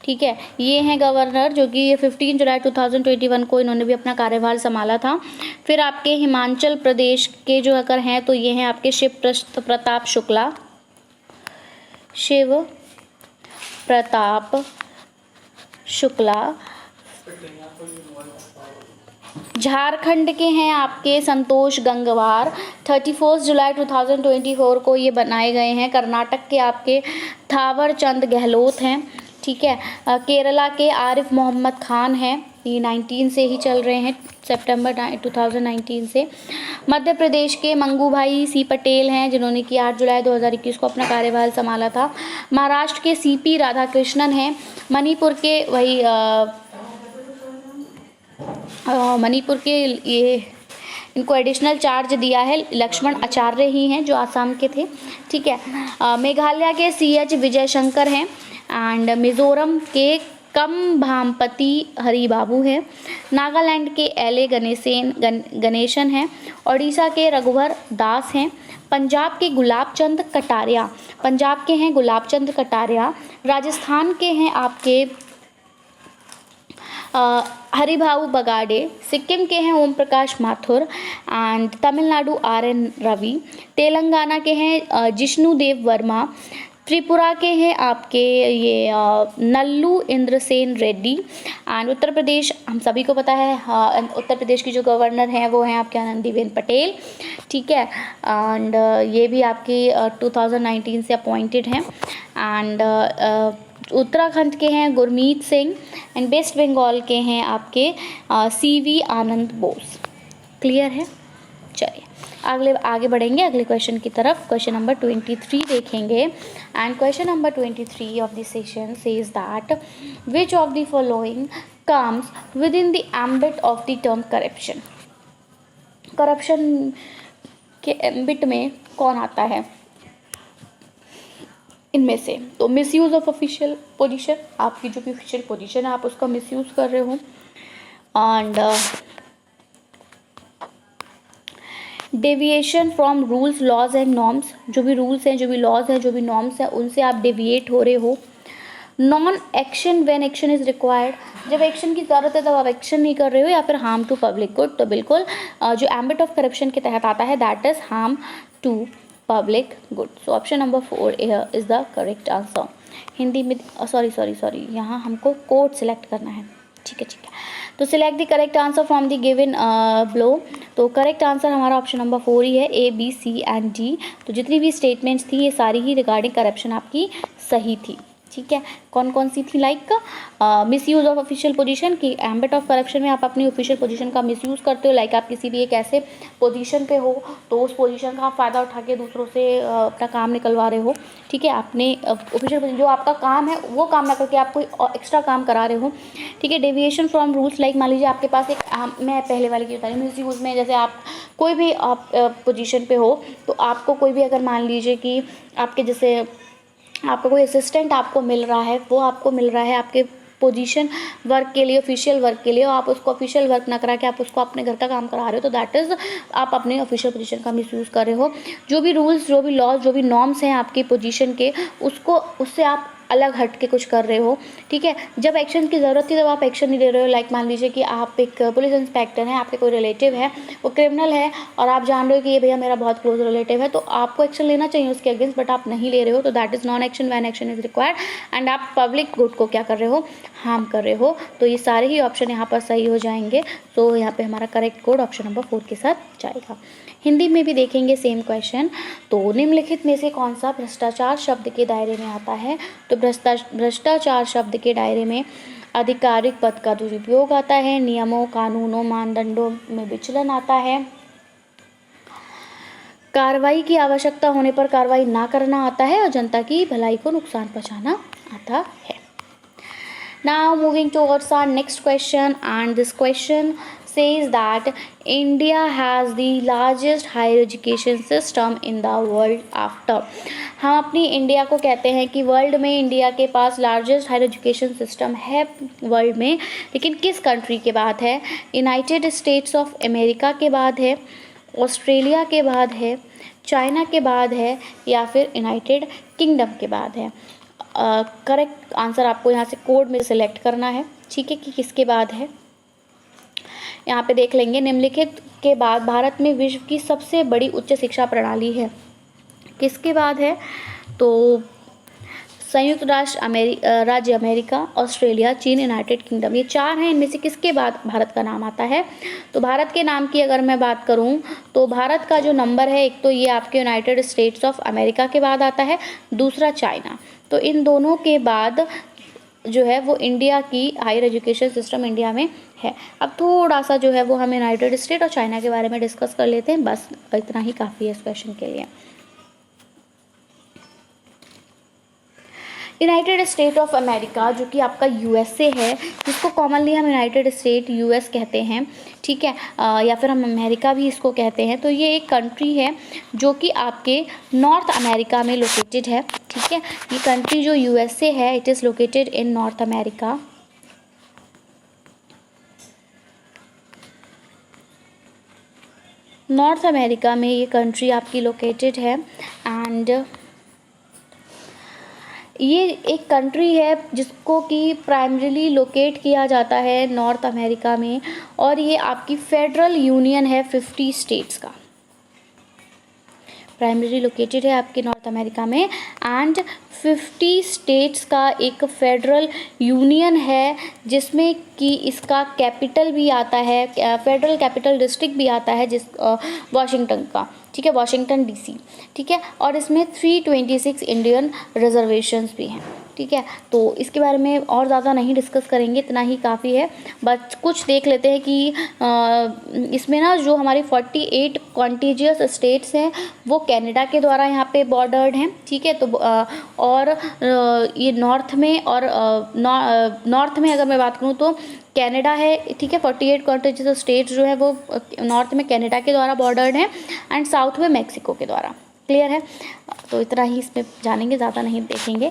ठीक है, ये हैं गवर्नर, जो कि ये 15 जुलाई 2021 को इन्होंने भी अपना कार्यभार संभाला था। फिर आपके हिमाचल प्रदेश के जो अगर हैं, तो ये हैं आपके शिव प्रताप शुक्ला। झारखंड के हैं आपके संतोष गंगवार। 31 जुलाई 2024 को ये बनाए गए हैं। कर्नाटक के आपके थावर चंद गहलोत हैं, ठीक है। केरला के आरिफ मोहम्मद खान हैं, ये 19 से ही चल रहे हैं, सितंबर 2019 से। मध्य प्रदेश के मंगूभाई सी पटेल हैं, जिन्होंने कि 8 जुलाई 2021 को अपना कार्यभार संभाला था। महाराष्ट्र के CP राधाकृष्णन हैं। मणिपुर के ये इनको एडिशनल चार्ज दिया है लक्ष्मण आचार्य ही हैं, जो आसाम के थे, ठीक है। मेघालय के CH विजय शंकर हैं। एंड मिजोरम के कम भामपति हरिबाबू हैं। नागालैंड के LA गणेशन हैं। ओडिशा के रघुवर दास हैं। पंजाब के गुलाबचंद कटारिया। राजस्थान के हैं आपके हरिभाऊ बगाड़े। सिक्किम के हैं ओम प्रकाश माथुर। And Tamil Nadu RN Ravi. तेलंगाना के हैं जिष्णुदेव वर्मा। त्रिपुरा के हैं आपके ये नल्लू इंद्रसेन रेड्डी। एंड उत्तर प्रदेश हम सभी को पता है, उत्तर प्रदेश की जो गवर्नर हैं वो हैं आपके आनंदीबेन पटेल, ठीक है। एंड ये भी आपकी 2019 से अपॉइंटेड हैं। एंड उत्तराखंड के हैं गुरमीत सिंह। एंड वेस्ट बंगाल के हैं आपके CV आनंद बोस। क्लियर है? चलिए आगे बढ़ेंगे अगले क्वेश्चन की तरफ। क्वेश्चन नंबर 23 देखेंगे। And question number 23 of this session says that which of the following comes with in the ambit of the term corruption. Corruption के एम्बिट में कौन आता है? इनमें से। तो मिसयूज़ ऑफ ऑफिशियल पोजीशन, आपकी जो भी ऑफिशियल पोजीशन है आप उसका मिसयूज़ कर रहे हो। And deviation from rules laws and norms, जो भी रूल्स हैं, जो भी लॉज हैं, जो भी नॉर्म्स हैं, उनसे आप डेविएट हो रहे हो। Non action when action is required, जब एक्शन की ज़रूरत है तब आप एक्शन नहीं कर रहे हो। या फिर हार्म टू पब्लिक गुड, तो बिल्कुल जो एम्बिट ऑफ करप्शन के तहत आता है that is harm to public good. So option number 4 is the correct answer. Hindi में सॉरी यहाँ हमको कोड सिलेक्ट करना है। ठीक है। तो select the correct answer from the given below. तो करेक्ट आंसर हमारा ऑप्शन नंबर 4 ही है, A, B, C and D। तो जितनी भी स्टेटमेंट्स थी ये सारी ही रिगार्डिंग करप्शन आपकी सही थी। ठीक है, कौन कौन सी थी? Like misuse of official position की एम्बिट ऑफ करप्शन में आप अपनी ऑफिशियल पोजीशन का मिसयूज़ करते हो। लाइक आप किसी भी एक ऐसे पोजीशन पे हो तो उस पोजीशन का आप फ़ायदा उठा के दूसरों से अपना काम निकलवा रहे हो। ठीक है, आपने ऑफिशियल पोजीशन जो आपका काम है वो काम ना करके आप कोई एक्स्ट्रा काम करा रहे हो। ठीक है, डेविएशन फ्रॉम रूल्स, लाइक मान लीजिए आपके पास एक मैं पहले वाले की बता रही हूँ, मिसयूज़ में जैसे आप कोई भी आप पोजीशन पे हो तो आपको कोई भी अगर मान लीजिए कि आपके जैसे आपका कोई असिस्टेंट आपको मिल रहा है, वो आपको मिल रहा है आपके पोजीशन वर्क के लिए, ऑफिशियल वर्क के लिए, और आप उसको ऑफिशियल वर्क ना करा के आप उसको अपने घर का काम करा रहे हो, तो दैट इज़ आप अपने ऑफिशियल पोजीशन का मिसयूज़ कर रहे हो। जो भी रूल्स, जो भी लॉज, जो भी नॉर्म्स हैं आपकी पोजीशन के, उससे आप अलग हट के कुछ कर रहे हो। ठीक है, जब एक्शन की ज़रूरत थी तब आप एक्शन नहीं ले रहे हो। लाइक मान लीजिए कि आप एक पुलिस इंस्पेक्टर हैं, आपके कोई रिलेटिव है, वो क्रिमिनल है और आप जान रहे हो कि ये भैया मेरा बहुत क्लोज रिलेटिव है, तो आपको एक्शन लेना चाहिए उसके अगेंस्ट, बट आप नहीं ले रहे हो। तो that is non action when action is required and आप पब्लिक गुड को क्या कर रहे हो? हार्म कर रहे हो। तो ये सारे ही ऑप्शन यहाँ पर सही हो जाएंगे। तो यहाँ पे हमारा करेक्ट कोड ऑप्शन नंबर 4 के साथ जाएगा। हिंदी में भी देखेंगे सेम क्वेश्चन। तो निम्नलिखित में से कौन सा भ्रष्टाचार शब्द के दायरे में आता है? तो भ्रष्टाचार शब्द के दायरे में आधिकारिक पद का दुरुपयोग आता है, नियमों, कानूनों, मानदंडों में विचलन आता है, कार्रवाई की आवश्यकता होने पर कार्रवाई ना करना आता है, और जनता की भलाई को नुकसान पहुंचाना आता है। Now moving towards our next question, and this question says that India has the largest higher education system in the world after। हम अपनी इंडिया को कहते हैं कि वर्ल्ड में इंडिया के पास लार्जेस्ट हायर एजुकेशन सिस्टम है वर्ल्ड में, लेकिन किस कंट्री के बाद है? यूनाइटेड स्टेट्स ऑफ अमेरिका के बाद है, ऑस्ट्रेलिया के बाद है, चाइना के बाद है, या फिर यूनाइटेड किंगडम के बाद है? करेक्ट आंसर आपको यहाँ से कोड में सिलेक्ट करना है। ठीक है, कि किसके बाद है। यहाँ पे देख लेंगे, निम्नलिखित के बाद भारत में विश्व की सबसे बड़ी उच्च शिक्षा प्रणाली है, किसके बाद है? तो संयुक्त राज्य अमेरिका, ऑस्ट्रेलिया, चीन, यूनाइटेड किंगडम, ये 4 हैं। इनमें से किसके बाद भारत का नाम आता है? तो भारत के नाम की अगर मैं बात करूं तो भारत का जो नंबर है, एक तो ये आपके यूनाइटेड स्टेट्स ऑफ अमेरिका के बाद आता है, दूसरा चाइना। तो इन दोनों के बाद जो है वो इंडिया की हायर एजुकेशन सिस्टम इंडिया में है। अब थोड़ा सा जो है वो हम यूनाइटेड स्टेट और चाइना के बारे में डिस्कस कर लेते हैं, बस इतना ही काफ़ी है इस क्वेश्चन के लिए। यूनाइटेड स्टेट ऑफ अमेरिका जो कि आपका यूएसए है, जिसको कॉमनली हम यूनाइटेड स्टेट यूएस कहते हैं। ठीक है, या फिर हम अमेरिका भी इसको कहते हैं। तो ये एक कंट्री है जो कि आपके नॉर्थ अमेरिका में लोकेटेड है। ठीक है, ये कंट्री जो यूएसए है, it is located in north America. North America में ये कंट्री आपकी लोकेटेड है, एंड ये एक कंट्री है जिसको कि प्राइमरीली लोकेट किया जाता है नॉर्थ अमेरिका में, और ये आपकी फेडरल यूनियन है 50 स्टेट्स का। प्राइमरी लोकेटेड है आपके नॉर्थ अमेरिका में, एंड 50 स्टेट्स का एक फेडरल यूनियन है, जिसमें कि इसका कैपिटल भी आता है, फेडरल कैपिटल डिस्ट्रिक्ट भी आता है, जिस वाशिंगटन का। ठीक है, वाशिंगटन डीसी। ठीक है, और इसमें 326 इंडियन रिजर्वेशंस भी हैं। ठीक है, तो इसके बारे में और ज़्यादा नहीं डिस्कस करेंगे, इतना ही काफ़ी है। बस कुछ देख लेते हैं कि इसमें ना जो हमारी 48 कॉन्टिजियस स्टेट्स हैं वो कनाडा के द्वारा यहाँ पे बॉर्डर्ड हैं। ठीक है, तो और ये नॉर्थ में, और नॉर्थ में अगर मैं बात करूँ तो कनाडा है। ठीक है, 48 कॉन्टिजियस स्टेट्स जो है वो नॉर्थ में कनाडा के द्वारा बॉर्डर्ड हैं, एंड साउथ में मैक्सिको के द्वारा। क्लियर है? तो इतना ही इसमें जानेंगे, ज़्यादा नहीं देखेंगे।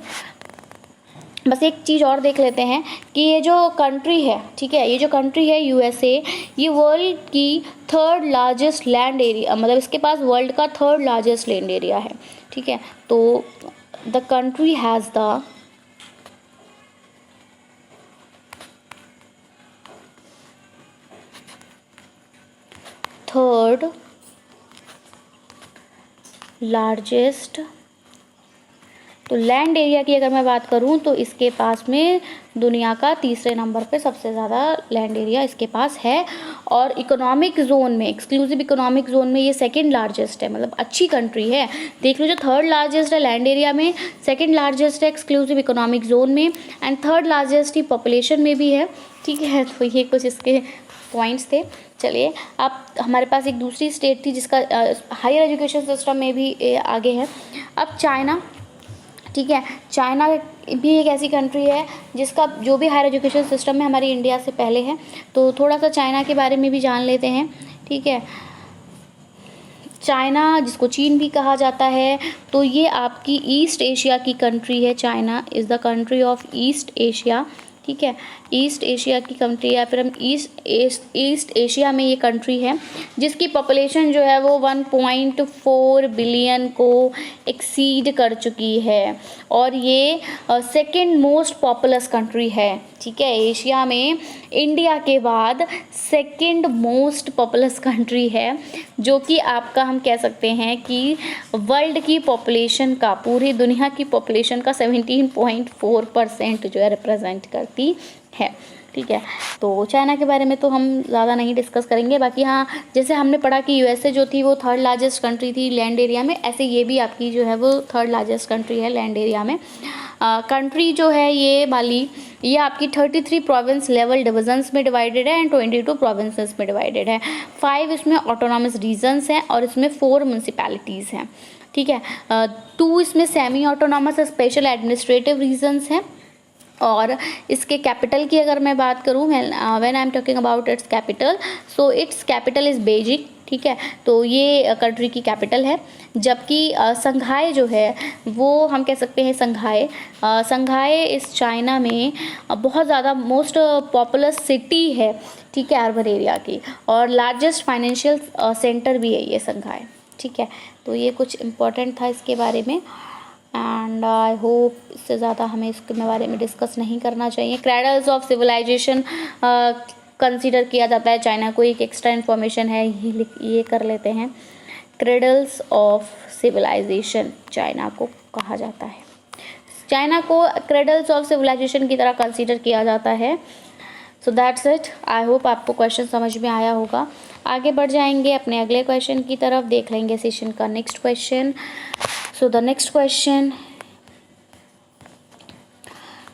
बस एक चीज़ और देख लेते हैं कि ये जो कंट्री है, ठीक है, ये जो कंट्री है USA, ये वर्ल्ड की 3rd लार्जेस्ट लैंड एरिया, मतलब इसके पास वर्ल्ड का 3rd लार्जेस्ट लैंड एरिया है, ठीक है। तो the country has the third largest, तो लैंड एरिया की अगर मैं बात करूं तो इसके पास में दुनिया का तीसरे नंबर पे सबसे ज़्यादा लैंड एरिया इसके पास है। और इकोनॉमिक जोन में, एक्सक्लूसिव इकोनॉमिक जोन में ये 2nd लार्जेस्ट है, मतलब अच्छी कंट्री है। देख लो, जो 3rd लार्जेस्ट है लैंड एरिया में, 2nd लार्जेस्ट है एक्सक्लूसिव इकोनॉमिक जोन में, and 3rd largest he population में भी है, ठीक है। तो ये कुछ इसके पॉइंट्स थे। चलिए, अब हमारे पास एक दूसरी स्टेट थी जिसका हायर एजुकेशन सिस्टम में भी आगे है। अब चाइना, ठीक है, चाइना भी एक ऐसी कंट्री है जिसका जो भी हायर एजुकेशन सिस्टम है हमारी इंडिया से पहले है। तो थोड़ा सा चाइना के बारे में भी जान लेते हैं, ठीक है। चाइना, जिसको चीन भी कहा जाता है, तो ये आपकी ईस्ट एशिया की कंट्री है। China is the country of east Asia, ठीक है, ईस्ट एशिया की कंट्री, या फिर हम ईस्ट एशिया में ये कंट्री है जिसकी पॉपुलेशन जो है वो 1.4 बिलियन को एक्सीड कर चुकी है, और ये 2nd मोस्ट पॉपुलस कंट्री है, ठीक है। एशिया में इंडिया के बाद 2nd मोस्ट पॉपुलस कंट्री है, जो कि आपका हम कह सकते हैं कि वर्ल्ड की पॉपुलेशन का, पूरी दुनिया की पॉपुलेशन का 17.4% जो है रिप्रेजेंट करती है, ठीक है। तो चाइना के बारे में तो हम ज़्यादा नहीं डिस्कस करेंगे। बाकी हाँ, जैसे हमने पढ़ा कि USA जो थी वो 3rd लार्जेस्ट कंट्री थी लैंड एरिया में, ऐसे ये भी आपकी जो है वो 3rd लार्जेस्ट कंट्री है लैंड एरिया में। कंट्री जो है ये वाली, ये आपकी 33 प्रोविंस लेवल डिविजन्स में डिवाइडेड है एंड 22 प्रोविंसेस में डिवाइडेड है। 5 इसमें ऑटोनॉमस रीजन्स हैं और इसमें 4 म्यूनसिपैलिटीज़ हैं, ठीक है। 2 इसमें semi autonomous special administrative regions हैं। और इसके कैपिटल की अगर मैं बात करूँ, when I am talking about its capital, so its capital is Beijing, ठीक है। तो ये कंट्री की कैपिटल है। जबकि संघाई जो है वो हम कह सकते हैं, संघाई इस चाइना में बहुत ज़्यादा मोस्ट पॉपुलस सिटी है, ठीक है, अर्बन एरिया की, और लार्जेस्ट फाइनेंशियल सेंटर भी है ये संघाई, ठीक है। तो ये कुछ इम्पोर्टेंट था इसके बारे में, एंड आई होप इससे ज़्यादा हमें इसके बारे में डिस्कस नहीं करना चाहिए। क्रेडल्स ऑफ सिविलाइजेशन कंसीडर किया जाता है चाइना को, एक एक्स्ट्रा इन्फॉर्मेशन है, ये कर लेते हैं। क्रेडल्स ऑफ सिविलाइजेशन चाइना को कहा जाता है, चाइना को क्रेडल्स ऑफ सिविलाइजेशन की तरह कंसीडर किया जाता है। So that's it. I hope आपको क्वेश्चन समझ में आया होगा। आगे बढ़ जाएंगे अपने अगले क्वेश्चन की तरफ, देख लेंगे सेशन का next question. So the next question,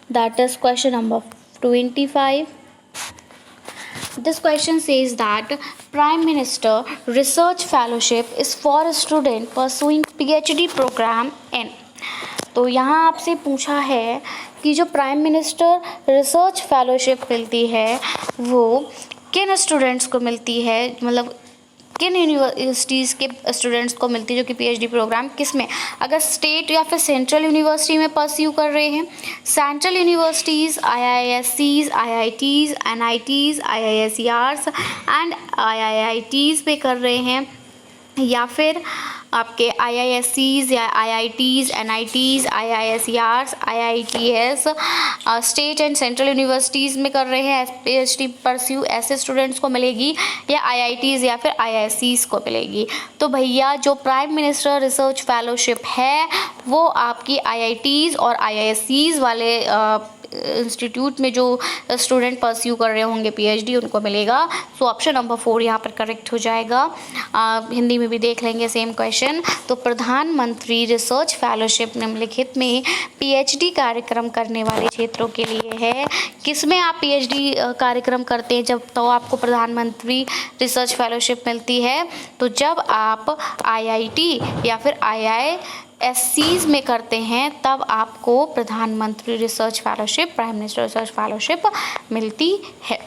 that is question number 25. This question says that Prime Minister Research Fellowship is for a student pursuing PhD program in. तो यहाँ आपसे पूछा है कि जो प्राइम मिनिस्टर रिसर्च फेलोशिप मिलती है वो किन स्टूडेंट्स को मिलती है, मतलब किन यूनिवर्सिटीज़ के स्टूडेंट्स को मिलती है, जो कि PhD प्रोग्राम किस में, अगर स्टेट या फिर सेंट्रल यूनिवर्सिटी में परस्यू कर रहे हैं, central universities, IISCs, IITs, NITs, IISERs and IIITs पे कर रहे हैं, या फिर आपके IISCs या IITs, NITs, IISERs, IITs state and central universities में कर रहे हैं PhD परस्यू, ऐसे स्टूडेंट्स को मिलेगी, या IITs या फिर IISCs को मिलेगी। तो भैया जो प्राइम मिनिस्टर रिसर्च फेलोशिप है वो आपकी IITs और IISCs वाले इंस्टीट्यूट में जो स्टूडेंट परस्यू कर रहे होंगे PhD उनको मिलेगा। सो ऑप्शन नंबर 4 यहाँ पर करेक्ट हो जाएगा। हिंदी में भी देख लेंगे सेम क्वेश्चन। तो प्रधानमंत्री रिसर्च फेलोशिप निम्नलिखित में PhD कार्यक्रम करने वाले क्षेत्रों के लिए है। किसमें आप PhD कार्यक्रम करते हैं जब, तो आपको प्रधानमंत्री रिसर्च फेलोशिप मिलती है, तो जब आप IIT या फिर IISCs में करते हैं तब आपको प्रधानमंत्री research fellowship, prime minister research fellowship मिलती है।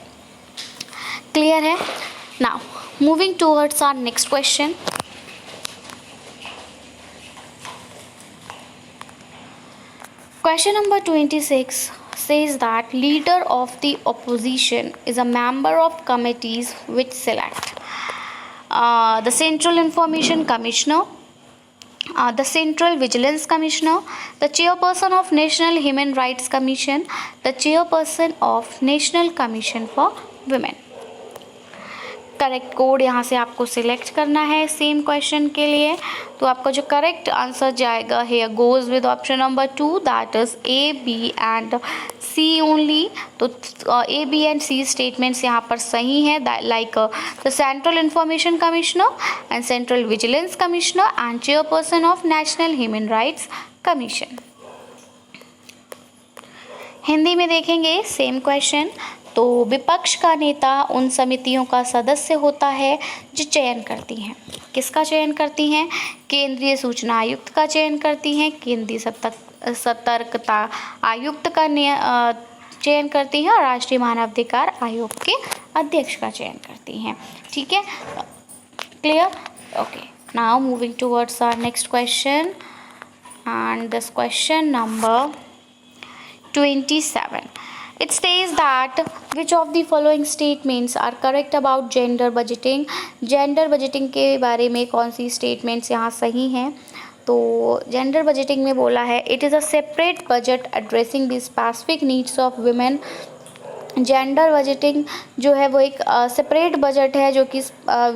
क्लियर है? Now moving towards our next question. Question number 26 says that leader of the opposition is a member of committees which select the Central Information Commissioner, the Central Vigilance Commissioner, the Chairperson of National Human Rights Commission, the Chairperson of National Commission for Women. Correct code यहाँ से आपको सिलेक्ट करना है सेम क्वेश्चन के लिए। तो आपका जो करेक्ट आंसर जाएगा here goes with option number 2, that is A, B and C only. तो A, B and C statements यहाँ पर सही हैं, like the central information commissioner and central vigilance commissioner and chairperson of national human rights commission. Hindi में देखेंगे सेम क्वेश्चन। तो विपक्ष का नेता उन समितियों का सदस्य होता है जो चयन करती हैं। किसका चयन करती हैं? केंद्रीय सूचना आयुक्त का चयन करती हैं, केंद्रीय सतर्कता आयुक्त का चयन करती हैं और राष्ट्रीय मानवाधिकार आयोग के अध्यक्ष का चयन करती हैं। ठीक है, clear? Okay, now moving towards our next question and this question number 27. It states that which of the following statements are correct about gender budgeting. Gender budgeting के बारे में कौन सी स्टेटमेंट्स यहाँ सही हैं? तो जेंडर बजटिंग में बोला है it is a separate budget addressing the specific needs of women. Gender budgeting जो है वो एक सेपरेट बजट है जो कि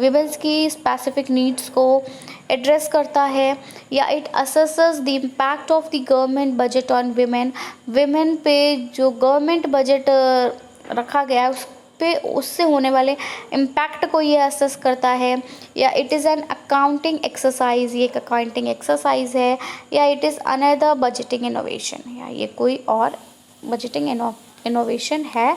विमेंस की स्पेसिफिक नीड्स को एड्रेस करता है। या it assesses the impact of the government budget on women. Women पे जो गवर्नमेंट बजट रखा गया है उस पे उससे होने वाले इम्पैक्ट को ये असेस करता है। या it is an accounting exercise, ये एक अकाउंटिंग एक्सरसाइज है। या it is another budgeting innovation, या ये कोई और बजटिंग इनोवेशन है।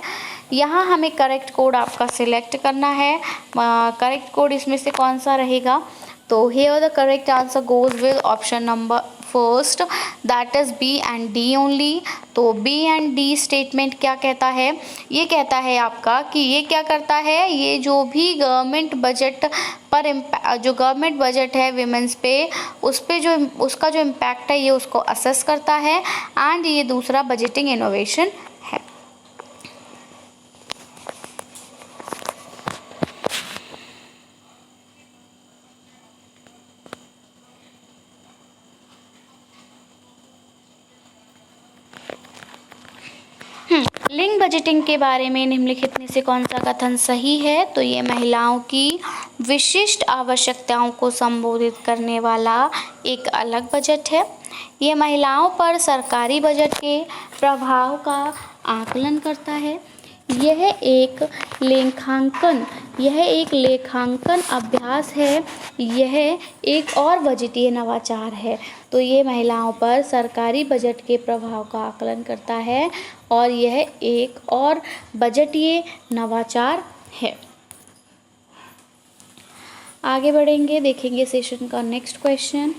यहाँ हमें करेक्ट कोड आपका सिलेक्ट करना है। करेक्ट कोड इसमें से कौन सा रहेगा? तो here the correct answer goes with option number first, that is B and D only. तो बी एंड डी स्टेटमेंट क्या कहता है? ये कहता है आपका कि ये क्या करता है, ये जो भी गवर्नमेंट बजट पर जो गवर्नमेंट बजट है विमेंस पे उस पे जो उसका जो इम्पैक्ट है ये उसको असेस करता है एंड ये दूसरा बजटिंग इनोवेशन है। लिंग बजटिंग के बारे में निम्नलिखित में से कौन सा कथन सही है? तो ये महिलाओं की विशिष्ट आवश्यकताओं को संबोधित करने वाला एक अलग बजट है। ये महिलाओं पर सरकारी बजट के प्रभाव का आकलन करता है। यह एक लेखांकन अभ्यास है। यह एक और बजटीय नवाचार है। तो ये महिलाओं पर सरकारी बजट के प्रभाव का आकलन करता है और यह एक और बजटीय नवाचार है। आगे बढ़ेंगे, देखेंगे सेशन का next question.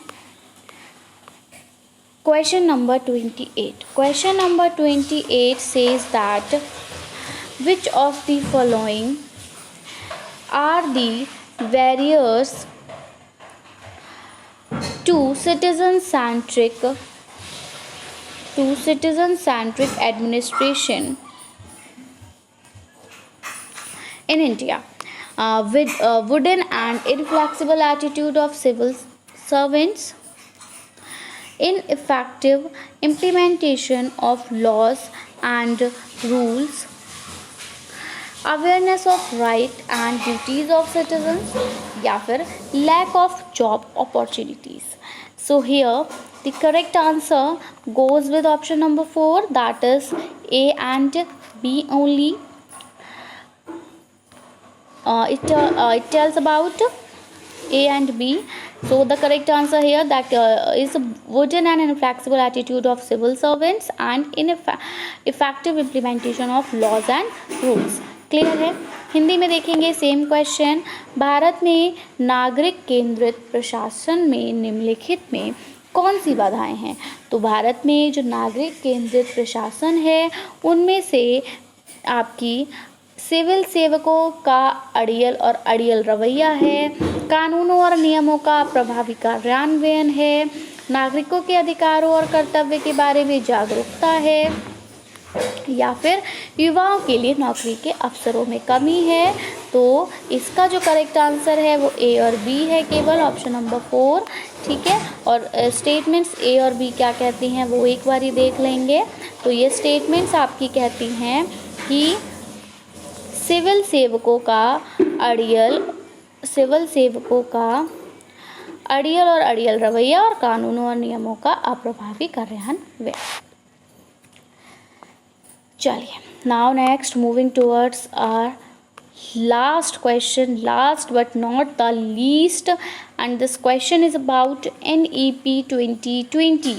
Question number 28. Question number 28 says that which of the following are the barriers to citizen-centric administration in India? With wooden and inflexible attitude of civil servants, ineffective implementation of laws and rules, awareness of right and duties of citizens, या फिर lack of job opportunities. So here the correct answer goes with option number 4, that is A and B only. It tells about A and B. So the correct answer here that is wooden and inflexible attitude of civil servants and ineffective implementation of laws and rules. Clear है? हिंदी में देखेंगे सेम क्वेश्चन। भारत में नागरिक केंद्रित प्रशासन में निम्नलिखित में कौन सी बाधाएं हैं? तो भारत में जो नागरिक केंद्रित प्रशासन है उनमें से आपकी सिविल सेवकों का अड़ियल रवैया है, कानूनों और नियमों का प्रभावी कार्यान्वयन है, नागरिकों के अधिकारों और कर्तव्य के बारे में जागरूकता है, या फिर युवाओं के लिए नौकरी के अवसरों में कमी है। तो इसका जो करेक्ट आंसर है वो ए और बी है, केवल ऑप्शन नंबर 4। ठीक है, और स्टेटमेंट्स ए और बी क्या कहती हैं वो एक बार ही देख लेंगे। तो ये स्टेटमेंट्स आपकी कहती हैं कि सिविल सेवकों का अड़ियल और अड़ियल रवैया और कानूनों और नियमों का अप्रभावी कार्यान्वयन। चलिए, now next moving towards our last question, last but not the least, and this question is about NEP 2020।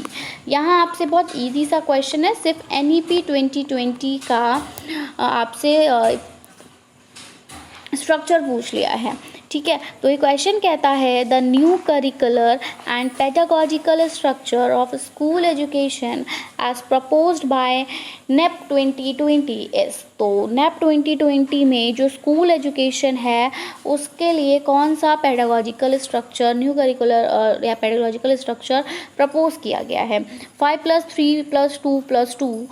यहाँ आपसे बहुत इजी सा क्वेश्चन है, सिर्फ NEP 2020 का आपसे स्ट्रक्चर पूछ लिया है। ठीक है, तो ये क्वेश्चन कहता है the new curricular and pedagogical structure of school education as proposed by NEP 2020 is. तो NEP 2020 में जो स्कूल एजुकेशन है उसके लिए कौन सा पेडागोजिकल स्ट्रक्चर, न्यू करिकुलर या पेडागोजिकल स्ट्रक्चर प्रपोज किया गया है। 5+3+2+2,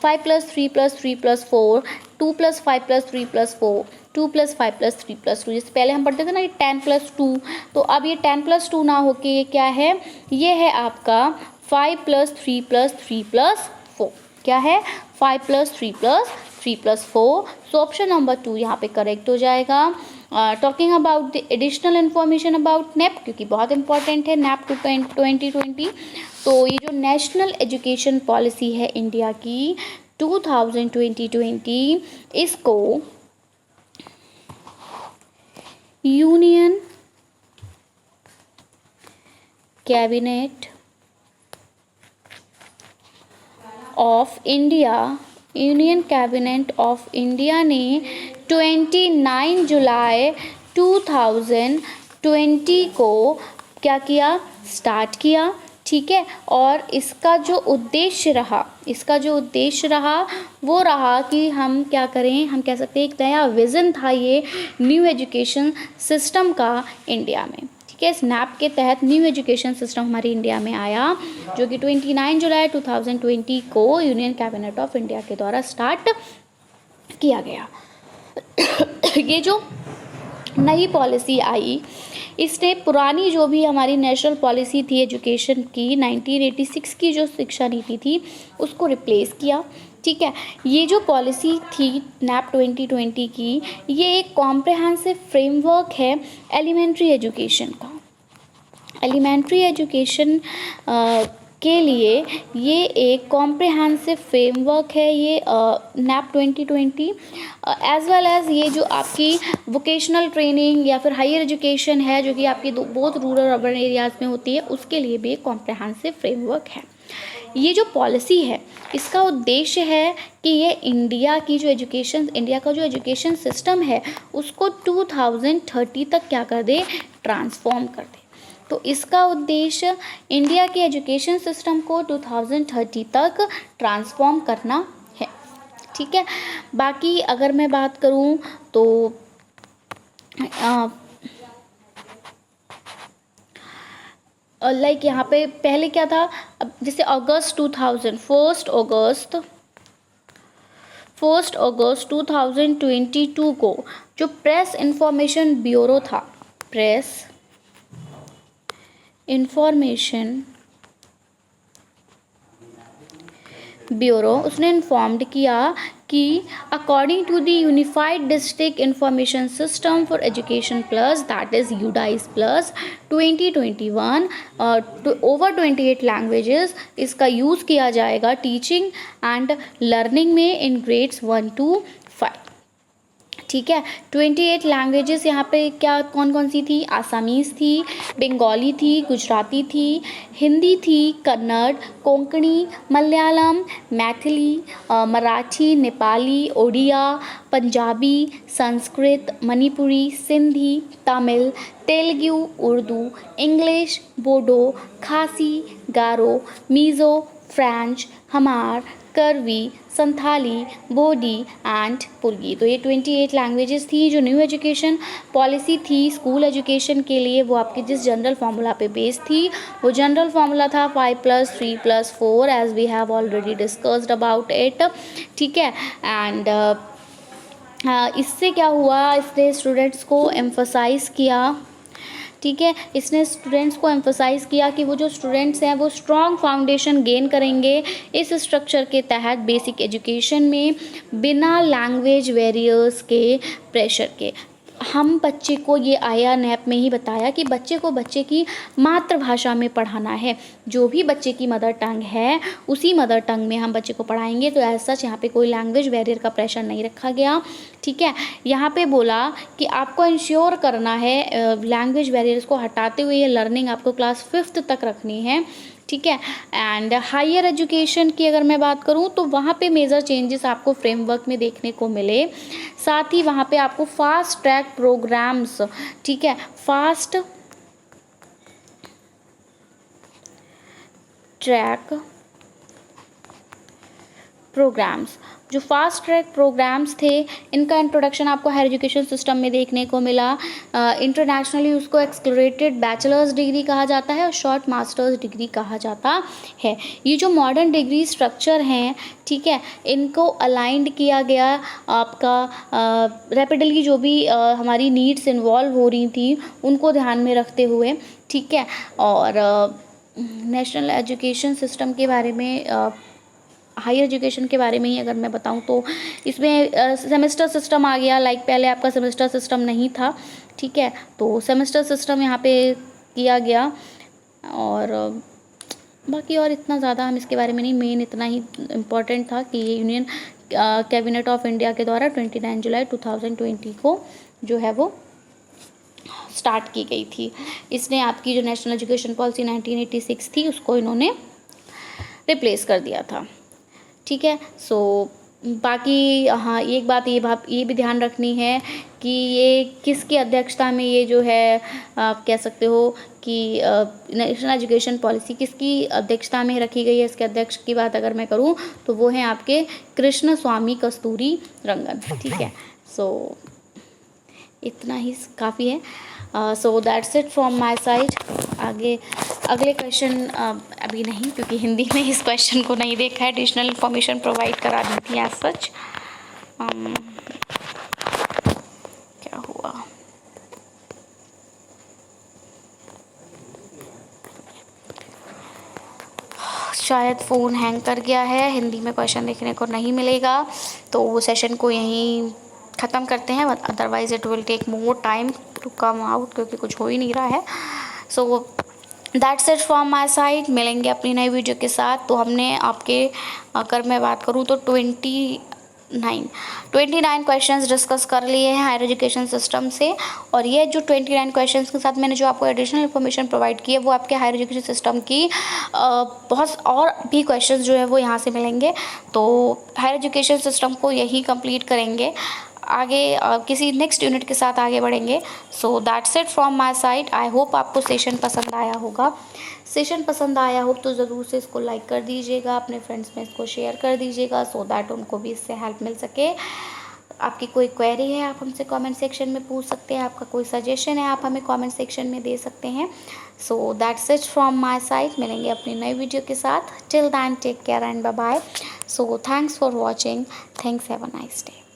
5+3+3+4, 2+5+3+4, 2+5+3+2। जैसे पहले हम पढ़ते थे ना ये 10+2, तो अब ये 10+2 ना होके ये क्या है, ये है आपका 5+3+3+4। क्या है, 5+3+3+4। सो ऑप्शन नंबर 2 यहाँ पे करेक्ट हो जाएगा। Talking about the additional information about NEP, क्योंकि बहुत इंपॉर्टेंट है NEP 2020। तो ये जो नेशनल एजुकेशन पॉलिसी है इंडिया की 2020, इसको यूनियन कैबिनेट ऑफ इंडिया ने 29 जुलाई 2020 को क्या किया, स्टार्ट किया। ठीक है, और इसका जो उद्देश्य रहा वो रहा कि हम क्या करें, हम कह सकते हैं एक नया विज़न था ये न्यू एजुकेशन सिस्टम का इंडिया में। ठीक है, NEP के तहत न्यू एजुकेशन सिस्टम हमारी इंडिया में आया, जो कि 29 जुलाई 2020 को यूनियन कैबिनेट ऑफ इंडिया के द्वारा स्टार्ट किया गया। ये जो नई पॉलिसी आई, इसने पुरानी जो भी हमारी नेशनल पॉलिसी थी एजुकेशन की 1986 की जो शिक्षा नीति थी उसको रिप्लेस किया। ठीक है, ये जो पॉलिसी थी NEP 2020 की, ये एक कॉम्प्रिहेंसिव फ्रेमवर्क है एलिमेंट्री एजुकेशन का। एलिमेंट्री एजुकेशन के लिए ये एक कॉम्प्रिहेंसिव फ्रेमवर्क है ये NEP 2020, एज वेल एज ये जो आपकी वोकेशनल ट्रेनिंग या फिर हायर एजुकेशन है जो कि आपकी बहुत रूरल अर्बन एरियाज़ में होती है, उसके लिए भी एक कॉम्प्रिहेंसिव फ्रेमवर्क है। ये जो पॉलिसी है इसका उद्देश्य है कि ये इंडिया का जो एजुकेशन सिस्टम है उसको 2030 तक क्या कर दे, ट्रांसफॉर्म कर दे। तो इसका उद्देश्य इंडिया के एजुकेशन सिस्टम को 2030 तक ट्रांसफॉर्म करना है। ठीक है, बाकी अगर मैं बात करूं तो लाइक यहाँ पे पहले क्या था, अब जैसे अगस्त 2022 को जो प्रेस इंफॉर्मेशन ब्यूरो था, प्रेस इंफॉर्मेशन ब्यूरो, उसने इन्फॉर्म्ड किया कि according to the unified district information system for education plus, that is UDIS plus 2021, over 28 languages इसका यूज़ किया जाएगा टीचिंग एंड लर्निंग में इन ग्रेड्स 1 to 5। ठीक है, 28 लैंग्वेजेस यहाँ पे क्या कौन कौन सी थी, आसामीज़ थी, बंगाली थी, गुजराती थी, हिंदी थी, कन्नड़, कोंकणी, मलयालम, मैथिली, मराठी, नेपाली, ओडिया, पंजाबी, संस्कृत, मणिपुरी, सिंधी, तमिल, तेलुगु, उर्दू, इंग्लिश, बोडो, खासी, गारो, मीज़ो, फ्रेंच, हमार, करवी, संथाली, बोडी एंड पुर्गी। तो ये 28 लैंग्वेजेस थी। जो न्यू एजुकेशन पॉलिसी थी स्कूल एजुकेशन के लिए, वो आपकी जिस जनरल फार्मूला पे बेस्ड थी, वो जनरल फार्मूला था 5+3+4, as we have already discussed about it. ठीक है, एंड इससे क्या हुआ, इसने स्टूडेंट्स को एम्फसाइज़ किया। ठीक है, इसने स्टूडेंट्स को एम्फसाइज़ किया कि वो जो स्टूडेंट्स हैं वो स्ट्रॉन्ग फाउंडेशन गेन करेंगे इस स्ट्रक्चर के तहत बेसिक एजुकेशन में, बिना लैंग्वेज बैरियर्स के प्रेशर के। हम बच्चे को ये आया नैप में ही बताया कि बच्चे को बच्चे की मातृभाषा में पढ़ाना है। जो भी बच्चे की मदर टंग है उसी मदर टंग में हम बच्चे को पढ़ाएंगे। तो एज सच यहाँ पे कोई लैंग्वेज बैरियर का प्रेशर नहीं रखा गया। ठीक है, यहाँ पे बोला कि आपको इंश्योर करना है लैंग्वेज बैरियर्स को हटाते हुए ये लर्निंग आपको क्लास 5th तक रखनी है। ठीक है, एंड हायर एजुकेशन की अगर मैं बात करूँ तो वहाँ पे मेजर चेंजेस आपको फ्रेमवर्क में देखने को मिले। साथ ही वहाँ पे आपको फास्ट ट्रैक प्रोग्राम्स, ठीक है, फास्ट ट्रैक प्रोग्राम्स, जो फास्ट ट्रैक प्रोग्राम्स थे इनका इंट्रोडक्शन आपको हायर एजुकेशन सिस्टम में देखने को मिला। इंटरनेशनली उसको एक्सक्लरेटेड बैचलर्स डिग्री कहा जाता है और शॉर्ट मास्टर्स डिग्री कहा जाता है। ये जो मॉडर्न डिग्री स्ट्रक्चर हैं, ठीक है, इनको अलाइंड किया गया आपका रैपिडली जो भी हमारी नीड्स इन्वॉल्व हो रही थी उनको ध्यान में रखते हुए। ठीक है, और नेशनल एजुकेशन सिस्टम के बारे में, हायर एजुकेशन के बारे में ही अगर मैं बताऊं तो इसमें सेमेस्टर सिस्टम आ गया। लाइक पहले आपका सेमेस्टर सिस्टम नहीं था। ठीक है, तो सेमेस्टर सिस्टम यहाँ पे किया गया। और बाकी और इतना ज़्यादा हम इसके बारे में नहीं, मेन इतना ही इम्पोर्टेंट था कि ये यूनियन कैबिनेट ऑफ इंडिया के द्वारा 29 जुलाई 2020 को जो है वो स्टार्ट की गई थी। इसने आपकी जो नेशनल एजुकेशन पॉलिसी 1986 थी उसको इन्होंने रिप्लेस कर दिया था। ठीक है, सो बाकी हाँ एक बात ये भी ध्यान रखनी है कि ये किसकी अध्यक्षता में ये जो है आप कह सकते हो कि नेशनल एजुकेशन पॉलिसी किसकी अध्यक्षता में रखी गई है। इसके अध्यक्ष की बात अगर मैं करूँ तो वो हैं आपके कृष्ण स्वामी कस्तूरी रंगन। ठीक है, सो इतना ही काफ़ी है। So that's it from my side. आगे अगले क्वेश्चन अभी नहीं, क्योंकि हिंदी में इस क्वेश्चन को नहीं देखा है। एडिशनल इन्फॉर्मेशन प्रोवाइड करा दी थी एज सच। क्या हुआ, शायद फ़ोन हैंग कर गया है, हिंदी में क्वेश्चन देखने को नहीं मिलेगा। तो वो सेशन को यहीं ख़त्म करते हैं, otherwise it will take more time to come out, क्योंकि कुछ हो ही नहीं रहा है। So that's it from my side. मिलेंगे अपनी नई वीडियो के साथ। तो हमने आपके अगर मैं बात करूँ तो 29 क्वेश्चंस डिस्कस कर लिए हैं हायर एजुकेशन सिस्टम से। और ये जो 29 क्वेश्चंस के साथ मैंने जो आपको एडिशनल इन्फॉर्मेशन प्रोवाइड की है वो आपके हायर एजुकेशन सिस्टम की बहुत और भी क्वेश्चंस जो है वो यहाँ से मिलेंगे। तो हायर एजुकेशन सिस्टम को यही कंप्लीट करेंगे, आगे किसी नेक्स्ट यूनिट के साथ आगे बढ़ेंगे। सो that's it from my side. I hope आपको सेशन पसंद आया होगा। सेशन पसंद आया हो तो ज़रूर से इसको लाइक कर दीजिएगा, अपने फ्रेंड्स में इसको शेयर कर दीजिएगा, सो दैट उनको भी इससे हेल्प मिल सके। आपकी कोई क्वेरी है आप हमसे कमेंट सेक्शन में पूछ सकते हैं, आपका कोई सजेशन है आप हमें कमेंट सेक्शन में दे सकते हैं। So that's it from my side. मिलेंगे अपनी नई वीडियो के साथ। Till then take care and bye bye. So thanks for watching. Thanks, have a nice day.